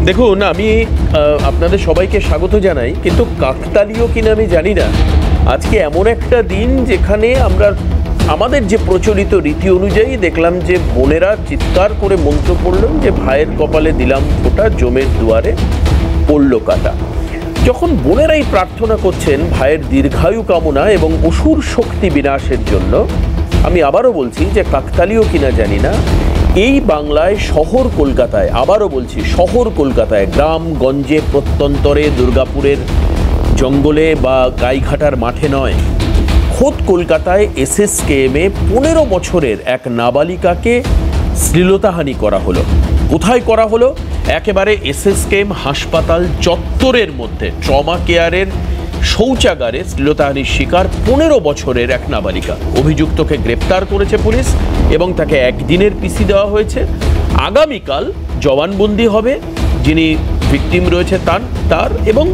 দেখুন, আমি আপনাদের সবাইকে স্বাগত জানাই, কিন্তু কাকতালীয় কিনা আমি জানি না। আজকে এমন একটা দিন যেখানে আমরা আমাদের যে প্রচলিত রীতি অনুযায়ী দেখলাম যে বোনেরা চিৎকার করে মন্ত্র পড়লেন যে ভাইয়ের কপালে দিলাম ফোঁটা, জমের দুয়ারে পড়ল কাটা। যখন বোনেরাই প্রার্থনা করছেন ভাইয়ের দীর্ঘায়ু কামনা এবং অসুর শক্তি বিনাশের জন্য, আমি আবারও বলছি যে কাকতালীয় কিনা জানি না, এই বাংলায় শহর কলকাতায়, আবারও বলছি শহর কলকাতায়, গ্রাম গঞ্জে প্রত্যন্তরে, দুর্গাপুরের জঙ্গলে বা গাইঘাটার মাঠে নয়, খোদ কলকাতায় এসএসকেএমে 15 বছরের এক নাবালিকাকে শ্লীলতাহানি করা হলো। কোথায় করা হলো? একেবারে এসএসকেএম হাসপাতাল চত্বরের মধ্যে ট্রমা কেয়ারের শৌচাগারে শ্লীলতাহানির শিকার 15 বছরের এক নাবালিকা। অভিযুক্তকে গ্রেপ্তার করেছে পুলিশ এবং তাকে একদিনের পিসি দেওয়া হয়েছে। আগামীকাল জবানবন্দি হবে যিনি ভিকটিম রয়েছে তার এবং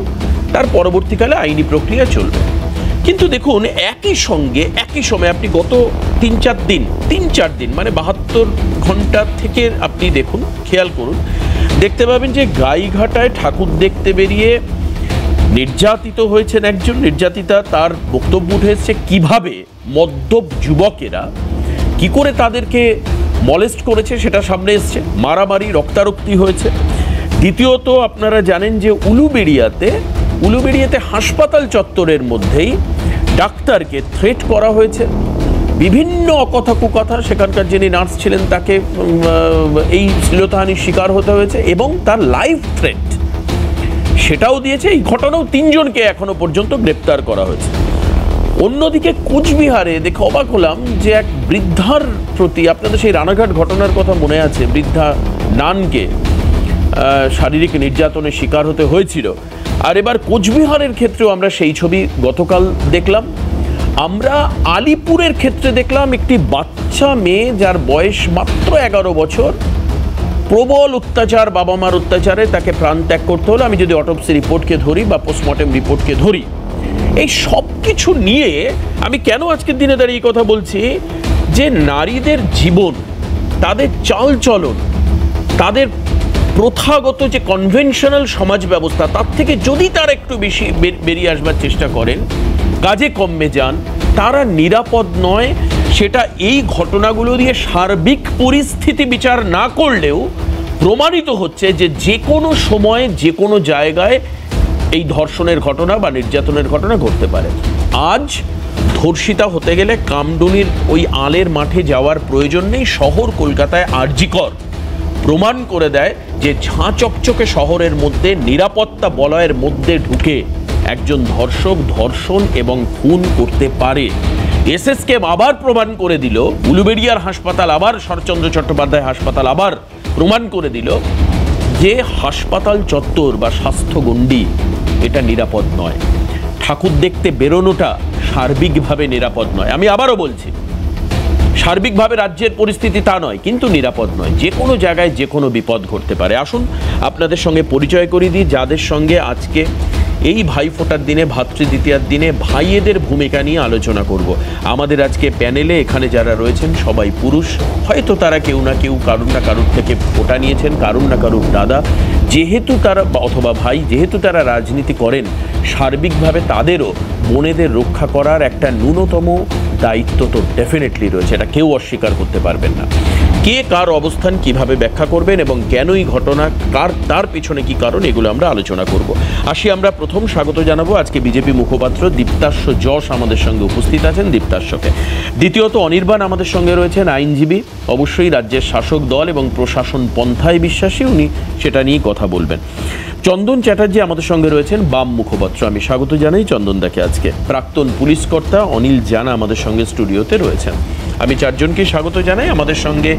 তার পরবর্তীকালে আইনি প্রক্রিয়া চলবে। কিন্তু দেখুন, একই সময় আপনি গত 3-4 দিন মানে 72 ঘন্টা থেকে আপনি দেখুন, খেয়াল করুন, দেখতে পাবেন যে গাইঘাটায় ঠাকুর দেখতে বেরিয়ে নির্যাতিত হয়েছেন একজন নির্যাতিতা। তার বক্তব্য উঠে এসছে কিভাবে মদ্যপ যুবকেরা কি করে তাদেরকে মলেস্ট করেছে, সেটা সামনে এসছে। মারামারি, রক্তারক্তি হয়েছে। দ্বিতীয়ত, আপনারা জানেন যে উলুবেড়িয়াতে হাসপাতাল চত্বরের মধ্যেই ডাক্তারকে থ্রেট করা হয়েছে, বিভিন্ন অকথা কুকথা। সেখানকার যিনি নার্স ছিলেন তাকে এই শ্লীলতাহানির শিকার হতে হয়েছে এবং তার লাইফ থ্রেট সেটাও দিয়েছে। এই ঘটনাও 3 জনকে এখনো পর্যন্ত গ্রেপ্তার করা হয়েছে। অন্যদিকে কোচবিহারে দেখে অবাক হলাম যে এক বৃদ্ধার প্রতি, আপনাদের সেই রানাঘাট ঘটনার কথা মনে আছে, বৃদ্ধা নানকে শারীরিক নির্যাতনের শিকার হতে হয়েছিল। আর এবার কোচবিহারের ক্ষেত্রেও আমরা সেই ছবি গতকাল দেখলাম। আমরা আলিপুরের ক্ষেত্রে দেখলাম একটি বাচ্চা মেয়ে যার বয়স মাত্র 11 বছর, প্রবল অত্যাচার, বাবা মার অত্যাচারে তাকে প্রাণ ত্যাগ করতে হলো। আমি যদি অটোপসি রিপোর্টকে ধরি বা পোস্টমর্টেম রিপোর্টকে ধরি, এই সব কিছু নিয়ে আমি কেন আজকের দিনে দাঁড়িয়ে কথা বলছি যে নারীদের জীবন, তাদের চালচলন, তাদের প্রথাগত যে কনভেনশনাল সমাজ ব্যবস্থা, তার থেকে যদি তারা একটু বেশি বেরিয়ে আসবার চেষ্টা করেন, কাজে কমে যান, তারা নিরাপদ নয়। সেটা এই ঘটনাগুলো দিয়ে সার্বিক পরিস্থিতি বিচার না করলেও প্রমাণিত হচ্ছে যে যে কোনো সময়ে যে কোনো জায়গায় এই ধর্ষণের ঘটনা বা নির্যাতনের ঘটনা ঘটতে পারে। আজ ধর্ষিতা হতে গেলে কামদুনির ওই আলের মাঠে যাওয়ার প্রয়োজন নেই। শহর কলকাতায় আরজিকর প্রমাণ করে দেয় যে ঝাঁ চকচকে শহরের মধ্যে নিরাপত্তা বলয়ের মধ্যে ঢুকে একজন ধর্ষক ধর্ষণ এবং খুন করতে পারে। এসএসকেএম আবার প্রমাণ করে দিল, উলুবেড়িয়ার হাসপাতাল, আবার শরৎচন্দ্র চট্টোপাধ্যায় হাসপাতাল আবার প্রমাণ করে দিল যে হাসপাতাল চত্বর বা স্বাস্থ্যগণ্ডি এটা নিরাপদ নয়। ঠাকুর দেখতে বেরোনোটা সার্বিকভাবে নিরাপদ নয়। আমি আবারও বলছি, সার্বিকভাবে রাজ্যের পরিস্থিতি তা নয়, কিন্তু নিরাপদ নয়। যে কোনো জায়গায় যে কোনো বিপদ ঘটতে পারে। আসুন আপনাদের সঙ্গে পরিচয় করিয়ে দিই যাদের সঙ্গে আজকে এই ভাইফোঁটার দিনে, ভাতৃদ্বিতীয়ার দিনে ভাইয়েদের ভূমিকা নিয়ে আলোচনা করব। আমাদের আজকে প্যানেলে এখানে যারা রয়েছেন সবাই পুরুষ। হয়তো তারা কেউ না কেউ কারুর না কারুর থেকে ফোঁটা নিয়েছেন, কারুর না কারুর দাদা, যেহেতু তারা অথবা ভাই, যেহেতু তারা রাজনীতি করেন, সার্বিকভাবে তাদেরও বোনেদের রক্ষা করার একটা ন্যূনতম দায়িত্ব তো ডেফিনেটলি রয়েছে, এটা কেউ অস্বীকার করতে পারবেন না। কে কার অবস্থান কিভাবে ব্যাখ্যা করবেন এবং কেন এই ঘটনা, তার পিছনে কি কারণ, এগুলো আমরা আলোচনা করব। আসি আমরা প্রথম স্বাগত জানাবো আজকে বিজেপি মুখপাত্র দীপ্তাশ্ব যশ আমাদের সঙ্গে উপস্থিত আছেন, দীপ্তাশ্বকে। দ্বিতীয়ত অনির্বাণ আমাদের সঙ্গে রয়েছেন, আইনজীবী, অবশ্যই রাজ্যের শাসক দল এবং প্রশাসন পন্থায় বিশ্বাসী, উনি সেটা নিয়ে কথা বলবেন। চন্দন চ্যাটার্জি আমাদের সঙ্গে রয়েছেন, বাম মুখপাত্র। আমি স্বাগত জানাই চন্দনদাকে। আজকে প্রাক্তন পুলিশ কর্তা অনিল জানা আমাদের সঙ্গে স্টুডিওতে রয়েছেন। আমি 4 জনকে স্বাগত জানাই। আমাদের সঙ্গে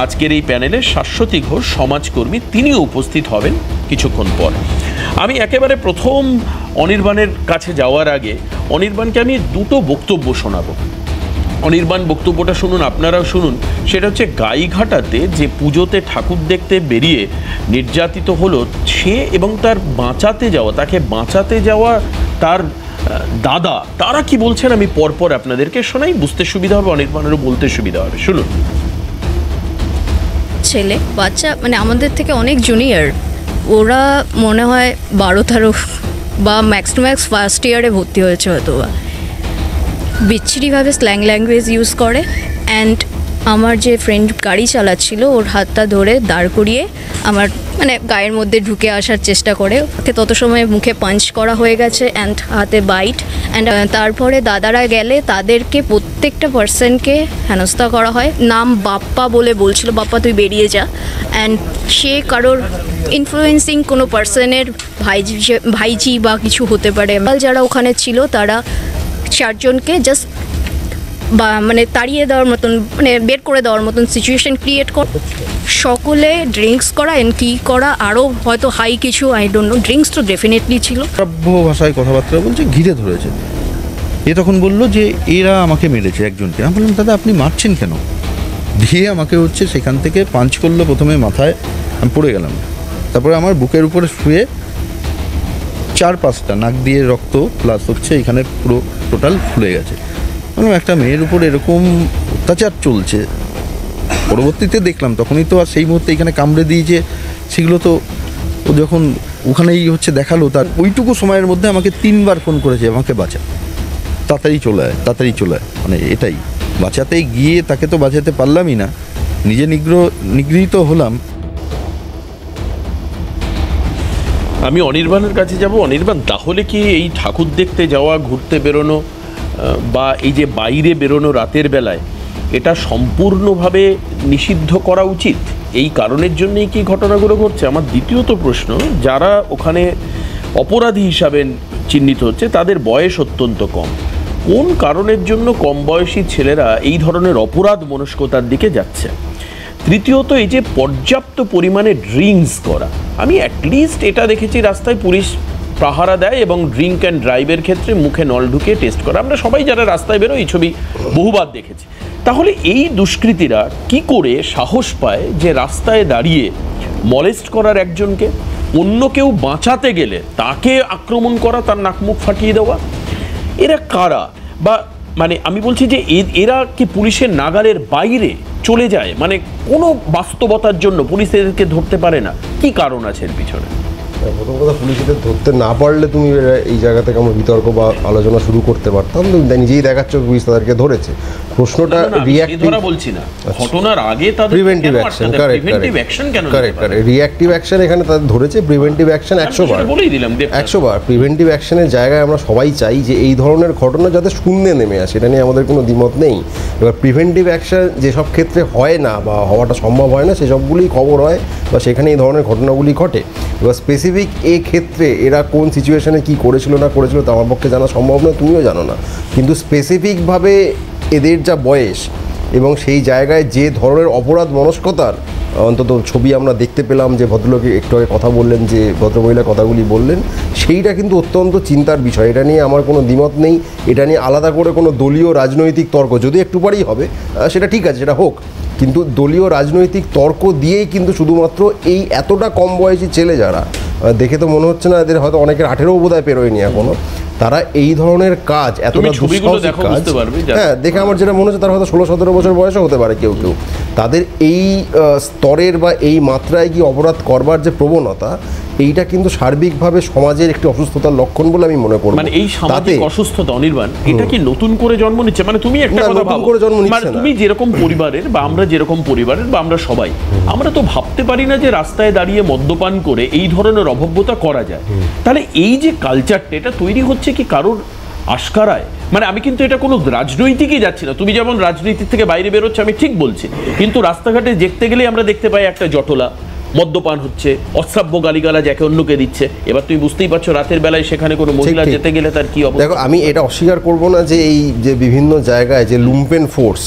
আজকের এই প্যানেলে শাশ্বতী ঘোষ, সমাজকর্মী, তিনিও উপস্থিত হবেন কিছুক্ষণ পর। আমি একেবারে প্রথম অনির্বাণের কাছে যাওয়ার আগে অনির্বাণকে আমি 2টো বক্তব্য শোনাবো। অনির্বাণ বক্তব্যটা শুনুন, আপনারাও শুনুন। সেটা হচ্ছে গাইঘাটাতে যে পুজোতে ঠাকুর দেখতে বেরিয়ে নির্যাতিত হলো সে এবং তার তাকে বাঁচাতে যাওয়া তার দাদা, তারা কি বলছেন আমি পরপর আপনাদেরকে শোনাই, বুঝতে সুবিধা হবে, অনির্বাণেরও বলতে সুবিধা হবে। শুনুন। ছেলে বাচ্চা, মানে আমাদের থেকে অনেক জুনিয়র, ওরা মনে হয় 12-13 বা ম্যাক্স টু ম্যাক্স ফার্স্ট ইয়ারে ভর্তি হয়েছে হয়তো বা, বিচ্ছিরিভাবে স্ল্যাং ল্যাঙ্গুয়েজ ইউজ করে। অ্যান্ড আমার যে ফ্রেন্ড গাড়ি চালাচ্ছিল ওর হাতটা ধরে দাঁড় করিয়ে আমার মানে গায়ের মধ্যে ঢুকে আসার চেষ্টা করে, ওকে তত সময় মুখে পাঞ্চ করা হয়ে গেছে অ্যান্ড হাতে বাইট। অ্যান্ড তারপরে দাদারা গেলে তাদেরকে প্রত্যেকটা পার্সনকে হেনস্থা করা হয়। নাম বাপ্পা বলে বলছিল, বাপ্পা তুই বেরিয়ে যা। অ্যান্ড সে কারোর ইনফ্লুয়েন্সিং কোনো পার্সনের ভাইজি বা কিছু হতে পারে। যারা ওখানে ছিল তারা 4 জনকে জাস্ট বা মানে তাড়িয়ে দেওয়ার মতন, মানে বের করে দেওয়ার মতন সিচুয়েশন ক্রিয়েট কর। সকলে ড্রিঙ্কস করা এন্ড কি করা, আরও হয়তো হাই কিছু, আই ডোন্ট নো, ড্রিঙ্কস তো ডেফিনেটলি ছিল। সভ্য ভাষায় কথাবার্তা বলছে, ঘিরে ধরেছে। এ তখন বললো যে এরা আমাকে মেরেছে একজনকে। আমি বললাম দাদা আপনি মারছেন কেন? দিয়ে আমাকে হচ্ছে সেখান থেকে পাঞ্চ করলো প্রথমে মাথায়, আমি পড়ে গেলাম। তারপরে আমার বুকের উপরে শুয়ে 4-5টা নাক দিয়ে রক্ত প্লাস হচ্ছে এখানে পুরো টোটাল ফুলে গেছে। একটা মেয়ের উপর এরকম অত্যাচার চলছে। পরবর্তীতে দেখলাম, তখনই তো আর সেই মুহূর্তে এখানে কামড়ে দিয়েছে সেগুলো তো ও যখন ওখানেই হচ্ছে দেখালো, তার ওইটুকু সময়ের মধ্যে আমাকে 3বার ফোন করেছে আমাকে বাঁচা, তাড়াতাড়ি চলে আয়, তাড়াতাড়ি চলে আয়। মানে এটাই, বাঁচাতে গিয়ে তাকে তো বাঁচাতে পারলামই না, নিজে নিগৃহীত হলাম। আমি অনির্বাণের কাছে যাব। অনির্বাণ, তাহলে কি এই ঠাকুর দেখতে যাওয়া, ঘুরতে বেরোনো বা এই যে বাইরে বেরোনো রাতের বেলায়, এটা সম্পূর্ণভাবে নিষিদ্ধ করা উচিত? এই কারণের জন্যই কি ঘটনাগুলো ঘটছে? আমার দ্বিতীয়ত প্রশ্ন, যারা ওখানে অপরাধী হিসাবে চিহ্নিত হচ্ছে তাদের বয়স অত্যন্ত কম, কোন কারণের জন্য কম বয়সী ছেলেরা এই ধরনের অপরাধ মনস্কতার দিকে যাচ্ছে? তৃতীয়ত, এই যে পর্যাপ্ত পরিমাণে ড্রিঙ্কস করা, আমি অ্যাটলিস্ট এটা দেখেছি রাস্তায় পুলিশ পাহারা দেয় এবং ড্রিঙ্ক অ্যান্ড ড্রাইভের ক্ষেত্রে মুখে নল ঢুকে টেস্ট করা, আমরা সবাই যারা রাস্তায় বেরো এই ছবি বহুবার দেখেছি। তাহলে এই দুষ্কৃতীরা কি করে সাহস পায় যে রাস্তায় দাঁড়িয়ে মলেস্ট করার একজনকে, অন্য কেউ বাঁচাতে গেলে তাকে আক্রমণ করা, তার নাক মুখ ফাটিয়ে দেওয়া? এরা কারা? বা মানে আমি বলছি যে এরা কি পুলিশের নাগালের বাইরে চলে যায়? মানে কোনো বাস্তবতার জন্য পুলিশ এদেরকে ধরতে পারে না, কি কারণ আছে এর পিছনে? প্রথম কথা, পুলিশদের ধরতে না পারলে তুমি এই জায়গা থেকে আমরা বিতর্ক বা আলোচনা শুরু করতে পারতাম। তুমি নিজেই দেখাচ্ছ পুলিশ তাদেরকে ধরেছে। প্রশ্নটা রিঅ্যাক্টিভ বলছি না, ঘটনার আগে তাদের preventive action, correct. Reactive action এখানে তাদের ধরেছে, প্রিভেন্টিভ অ্যাকশন 100 বার বলেই দিলাম, 100 বার। প্রিভেন্টিভ অ্যাকশনের জায়গায় আমরা সবাই চাই যে এই ধরনের ঘটনা যাতে শূন্যে নেমে আসে, এটা নিয়ে আমাদের কোনো দ্বিমত নেই। এবার প্রিভেন্টিভ অ্যাকশন যেসব ক্ষেত্রে হয় না বা হওয়াটা সম্ভব হয় না, সেসবগুলিই খবর হয় বা সেখানে এই ধরনের ঘটনাগুলি ঘটে। এবার স্পেসিফিক এই ক্ষেত্রে এরা কোন সিচুয়েশনে কী করেছিল না করেছিল তা আমার পক্ষে জানা সম্ভব নয়, তুমিও জানো না। কিন্তু স্পেসিফিকভাবে এদের যা বয়স এবং সেই জায়গায় যে ধরনের অপরাধ মনস্কতার অন্তত ছবি আমরা দেখতে পেলাম, যে ভদ্রলোকে একটু আগে কথা বললেন, যে ভদ্রমহিলা কথাগুলি বললেন, সেইটা কিন্তু অত্যন্ত চিন্তার বিষয়। এটা নিয়ে আমার কোনো দ্বিমত নেই। এটা নিয়ে আলাদা করে কোনো দলীয় রাজনৈতিক তর্ক যদি একটু পরেই হবে সেটা ঠিক আছে, সেটা হোক, কিন্তু দলীয় রাজনৈতিক তর্ক দিয়েই কিন্তু শুধুমাত্র এই এতটা কম বয়সী ছেলে, যারা দেখে তো মনে হচ্ছে না এদের হয়তো অনেকের 18 বোধহয় পেরোয়নি এখনো, তারা এই ধরনের কাজ, এতটা দুঃসাহসিক কাজ, হ্যাঁ দেখে আমার যেটা মনে হচ্ছে তারা হয়তো 16-17 বছর বয়সও হতে পারে কেউ কেউ, তাদের এই স্তরের বা এই মাত্রায় কি অপরাধ করবার যে প্রবণতা, এইটা কিন্তু সার্বিকভাবে সমাজের একটি অসুস্থতার লক্ষণ বলে আমি মনে করি। মানে এই সামাজিক অসুস্থতা, অনির্বাণ, এটা কি নতুন করে জন্ম নিচ্ছে? মানে তুমি একটা কথা ভাবো, মানে তুমি যেরকম পরিবারের বা আমরা যেরকম পরিবারের বা আমরা সবাই, আমরা তো ভাবতে পারি না যে রাস্তায় দাঁড়িয়ে মদ্যপান করে এই ধরনের অভব্যতা করা যায়। তাহলে এই যে কালচারটা, এটা তৈরি হচ্ছে কি কারোর আশকারায়? মানে আমি কিন্তু এটা কোনো রাজনৈতিকই যাচ্ছি না, তুমি যেমন রাজনীতির থেকে বাইরে বেরোচ্ছে আমি ঠিক বলছি, কিন্তু রাস্তাঘাটে দেখতে গেলে আমরা দেখতে পাই একটা জটলা, মদ্যপান হচ্ছে, অশ্রাব্য গালিগালাজ একে অন্যকে দিচ্ছে। এবার তুমি বুঝতেই পারছো রাতের বেলায় সেখানে কোনো মহিলা যেতে গেলে তার কি অবস্থা। দেখো, আমি এটা অস্বীকার করব না যে এই যে বিভিন্ন জায়গায় যে লুম্পেন ফোর্স,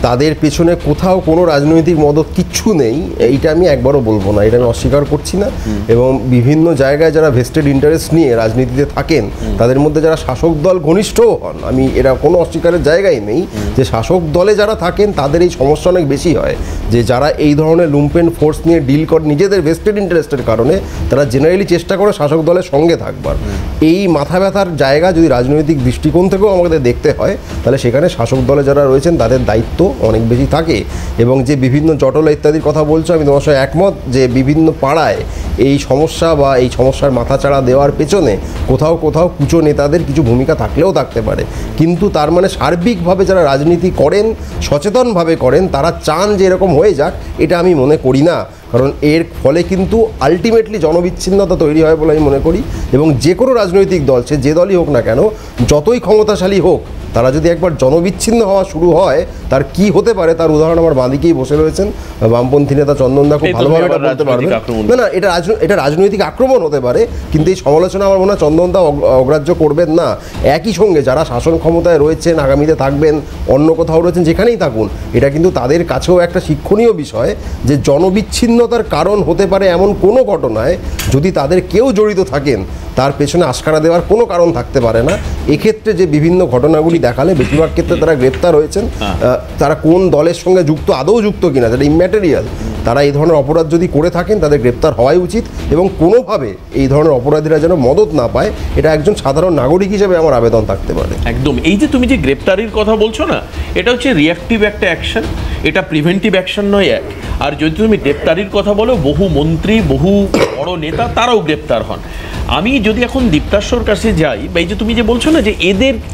তাদের পেছনে কোথাও কোনো রাজনৈতিক মদত কিচ্ছু নেই, এইটা আমি একবারও বলবো না, এটা আমি অস্বীকার করছি না। এবং বিভিন্ন জায়গায় যারা ভেস্টেড ইন্টারেস্ট নিয়ে রাজনীতিতে থাকেন, তাদের মধ্যে যারা শাসক দল ঘনিষ্ঠও হন, আমি এটা কোনো অস্বীকারের জায়গায় নেই যে শাসক দলে যারা থাকেন তাদের এই সমস্যা অনেক বেশি হয়, যে যারা এই ধরনের লুম্পেন ফোর্স নিয়ে ডিল করে নিজেদের ভেস্টেড ইন্টারেস্টের কারণে তারা জেনারেলি চেষ্টা করে শাসক দলের সঙ্গে থাকবার। এই মাথা ব্যথার জায়গা যদি রাজনৈতিক দৃষ্টিকোণ থেকেও আমাদের দেখতে হয়, তাহলে সেখানে শাসক দলে যারা রয়েছেন তাদের দায়িত্ব অনেক বেশি থাকে। এবং যে বিভিন্ন জটলা ইত্যাদির কথা বলছো, আমি তোমার সঙ্গে একমত যে বিভিন্ন পাড়ায় এই সমস্যা বা এই সমস্যার মাথাচাড়া দেওয়ার পেছনে কোথাও কোথাও কুচো নেতাদের কিছু ভূমিকা থাকলেও থাকতে পারে, কিন্তু তার মানে সার্বিকভাবে যারা রাজনীতি করেন, সচেতনভাবে করেন, তারা চান যে এরকম হয়ে যাক, এটা আমি মনে করি না। কারণ এর ফলে কিন্তু আলটিমেটলি জনবিচ্ছিন্নতা তৈরি হয় বলে আমি মনে করি। এবং যে কোনো রাজনৈতিক দল, সে যে দলই হোক না কেন, যতই ক্ষমতাশালী হোক, তারা যদি একবার জনবিচ্ছিন্ন হওয়া শুরু হয়, তার কি হতে পারে তার উদাহরণ আমার বাঁদিকেই বসে রয়েছেন বামপন্থী নেতা চন্দনদা, খুব ভালোভাবে এটা বলতে পারবেন। না, এটা রাজনৈতিক আক্রমণ হতে পারে, কিন্তু এই সমালোচনা আমার মনে হয় চন্দনদা অগ্রাহ্য করবেন না। একই সঙ্গে যারা শাসন ক্ষমতায় রয়েছেন, আগামীতে থাকবেন, অন্য কোথাও রয়েছেন, যেখানেই থাকুন, এটা কিন্তু তাদের কাছেও একটা শিক্ষণীয় বিষয় যে জনবিচ্ছিন্নতার কারণ হতে পারে এমন কোনো ঘটনায় যদি তাদের কেউ জড়িত থাকেন, তার পেছনে আশকারা দেওয়ার কোনো কারণ থাকতে পারে না। এক্ষেত্রে যে বিভিন্ন ঘটনাগুলি দেখালে বেশিরভাগ ক্ষেত্রে তারা গ্রেপ্তার হয়েছেন, তারা কোন দলের সঙ্গে যুক্ত, আদৌ যুক্ত কিনা, যেটা ইম্যাটেরিয়াল, তারা এই ধরনের অপরাধ যদি করে থাকেন তাদের গ্রেপ্তার হওয়াই উচিত। এবং কোনোভাবে এই ধরনের অপরাধীরা যেন মদত না পায়, এটা একজন সাধারণ নাগরিক হিসেবে আমার আবেদন থাকতে পারে। একদম। এই যে তুমি যে গ্রেপ্তারির কথা বলছো না, এটা হচ্ছে রিঅ্যাক্টিভ একটা অ্যাকশন, এটা প্রিভেন্টিভ অ্যাকশন নয় এক। আর যদি তুমি গ্রেপ্তারির কথা বলো, বহু মন্ত্রী, বহু বড় নেতা তারাও গ্রেপ্তার হন। আমি যদি এখন দীপ্তাশ্বর কাছে যাই, বা এই যে তুমি যে বলছো না যে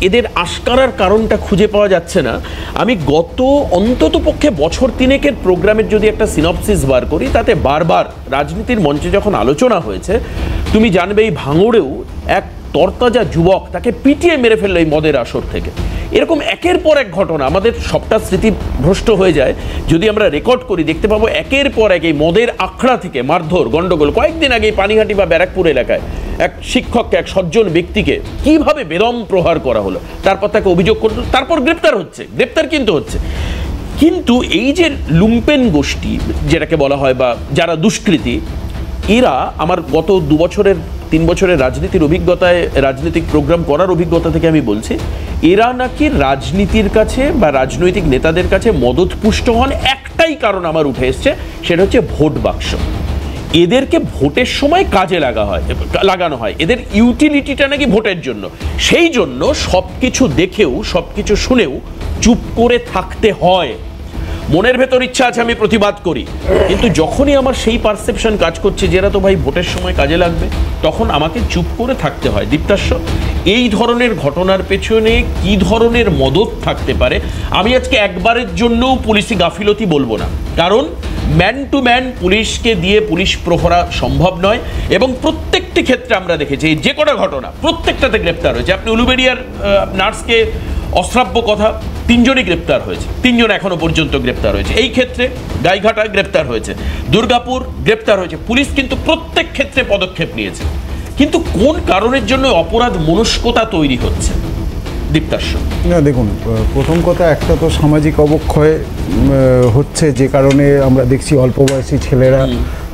এদের আশকারার কারণটা খুঁজে পাওয়া যাচ্ছে না, আমি গত অন্তত পক্ষে বছর তিনেকের প্রোগ্রামের যদি একটা সিনপসিস বার করি, তাতে বারবার রাজনীতির মঞ্চে যখন আলোচনা হয়েছে, তুমি জানবে এই ভাঙড়েও এক তরতাজা যুবক, তাকে পিটিয়ে মেরে ফেললো এই মদের আসর থেকে। এরকম একের পর এক ঘটনা, আমাদের সবটা স্মৃতিভ্রষ্ট হয়ে যায়। যদি আমরা রেকর্ড করি, দেখতে পাবো একের পর এক এই মদের আখড়া থেকে মারধর, গন্ডগোল। কয়েকদিন আগে পানিহাটি বা ব্যারাকপুর এলাকায় এক শিক্ষককে, এক সজ্জন ব্যক্তিকে কিভাবে বেদম প্রহার করা হলো, তারপর তাকে অভিযোগ করলো, তারপর গ্রেপ্তার কিন্তু হচ্ছে। কিন্তু এই যে লুম্পেন গোষ্ঠী যেটাকে বলা হয়, বা যারা দুষ্কৃতী, এরা আমার গত 3 বছরের রাজনীতির অভিজ্ঞতায়, রাজনৈতিক প্রোগ্রাম করার অভিজ্ঞতা থেকে আমি বলছি, এরা নাকি রাজনীতির কাছে বা রাজনৈতিক নেতাদের কাছে মদতপুষ্ট হন। একটাই কারণ আমার উঠে এসছে, সেটা হচ্ছে ভোট বাক্স। এদেরকে ভোটের সময় কাজে লাগানো হয়, এদের ইউটিলিটিটা নাকি ভোটের জন্য। সেই জন্য সব কিছু দেখেও, সব কিছু শুনেও চুপ করে থাকতে হয়। মনের ভেতর ইচ্ছা আছে আমি প্রতিবাদ করি, কিন্তু যখনই আমার সেই পারসেপশন কাজ করছে যে এরা তো ভাই ভোটের সময় কাজে লাগবে, তখন আমাকে চুপ করে থাকতে হয়। দীপ্তাশ্বর, এই ধরনের ঘটনার পেছনে কি ধরনের মদত থাকতে পারে? আমি আজকে একবারের জন্যও পুলিশি গাফিলতি বলবো না, কারণ ম্যান টু ম্যান পুলিশকে দিয়ে পুলিশ প্রহরা সম্ভব নয়। এবং প্রত্যেকটি ক্ষেত্রে আমরা দেখেছি, যে কটা ঘটনা প্রত্যেকটাতে গ্রেপ্তার হয়েছে। আপনি উলুবেড়িয়ার নার্সকে অশ্রাব্য কথা, 3 জনই গ্রেপ্তার হয়েছে, 3 জন এখনো পর্যন্ত গ্রেপ্তার হয়েছে। এই ক্ষেত্রে গাইঘাটায় গ্রেপ্তার হয়েছে, দুর্গাপুর গ্রেপ্তার হয়েছে। পুলিশ কিন্তু প্রত্যেক ক্ষেত্রে পদক্ষেপ নিয়েছে, কিন্তু কোন কারণের জন্য অপরাধ মনস্কতা তৈরি হচ্ছে? দীপ্তাশ্বর, না দেখুন, প্রথম কথা, একটা তো সামাজিক অবক্ষয় হচ্ছে, যে কারণে আমরা দেখছি অল্প বয়সী ছেলেরা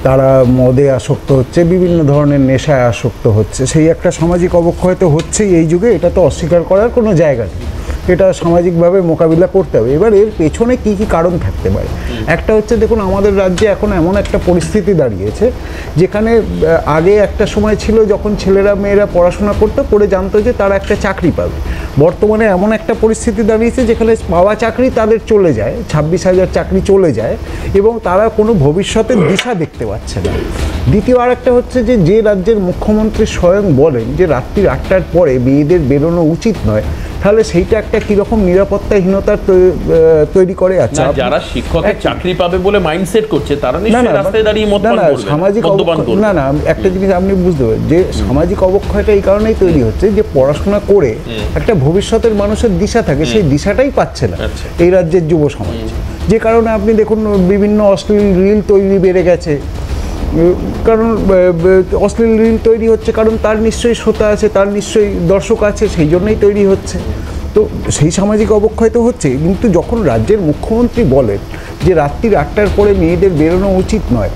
তারা মদে আসক্ত হচ্ছে, বিভিন্ন ধরনের নেশায় আসক্ত হচ্ছে। সেই একটা সামাজিক অবক্ষয় তো হচ্ছেই এই যুগে, এটা তো অস্বীকার করার কোনো জায়গা নেই। এটা সামাজিকভাবে মোকাবিলা করতে হবে। এবার এর পেছনে কী কী কারণ থাকতে পারে? একটা হচ্ছে, দেখুন, আমাদের রাজ্যে এখন এমন একটা পরিস্থিতি দাঁড়িয়েছে যেখানে আগে একটা সময় ছিল যখন ছেলেরা মেয়েরা পড়াশোনা করতো, করে জানতো যে তারা একটা চাকরি পাবে। বর্তমানে এমন একটা পরিস্থিতি দাঁড়িয়েছে যেখানে পাওয়া চাকরি তাদের চলে যায়, 26,000 চাকরি চলে যায়, এবং তারা কোনো ভবিষ্যতের দিশা দেখতে পাচ্ছে না। দ্বিতীয় আরেকটা হচ্ছে যে রাজ্যের মুখ্যমন্ত্রী স্বয়ং বলেন যে রাত্রি 8টার পরে মেয়েদের বেরোনো উচিত নয়, তাহলে সেইটা একটা কিরকম নিরাপত্তাহীনতার তৈরি করে। আচ্ছা, যারা শিক্ষকের চাকরি পাবে বলে মাইন্ডসেট করছে, তারা নিশ্চয়ই রাস্তায় দাঁড়িয়ে মদপান করবে, সামাজিক না, একটা জিনিস আপনি বুঝতে পারেন যে সামাজিক অবক্ষয়টা এই কারণেই তৈরি হচ্ছে যে পড়াশোনা করে একটা ভবিষ্যতের মানুষের দিশা থাকে, সেই দিশাটাই পাচ্ছে না এই রাজ্যের যুব সমাজ। যে কারণে আপনি দেখুন বিভিন্ন অশ্লীল রিল তৈরি বেড়ে গেছে। কারণ অশ্লীল রিল তৈরি হচ্ছে কারণ তার নিশ্চয়ই শ্রোতা আছে, তার নিশ্চয়ই দর্শক আছে, সেই জন্যই তৈরি হচ্ছে। তো সেই সামাজিক অবক্ষয় তো হচ্ছে। কিন্তু যখন রাজ্যের মুখ্যমন্ত্রী বলেন যে রাত্রি 8টার পরে মেয়েদের বেরোনো উচিত নয়,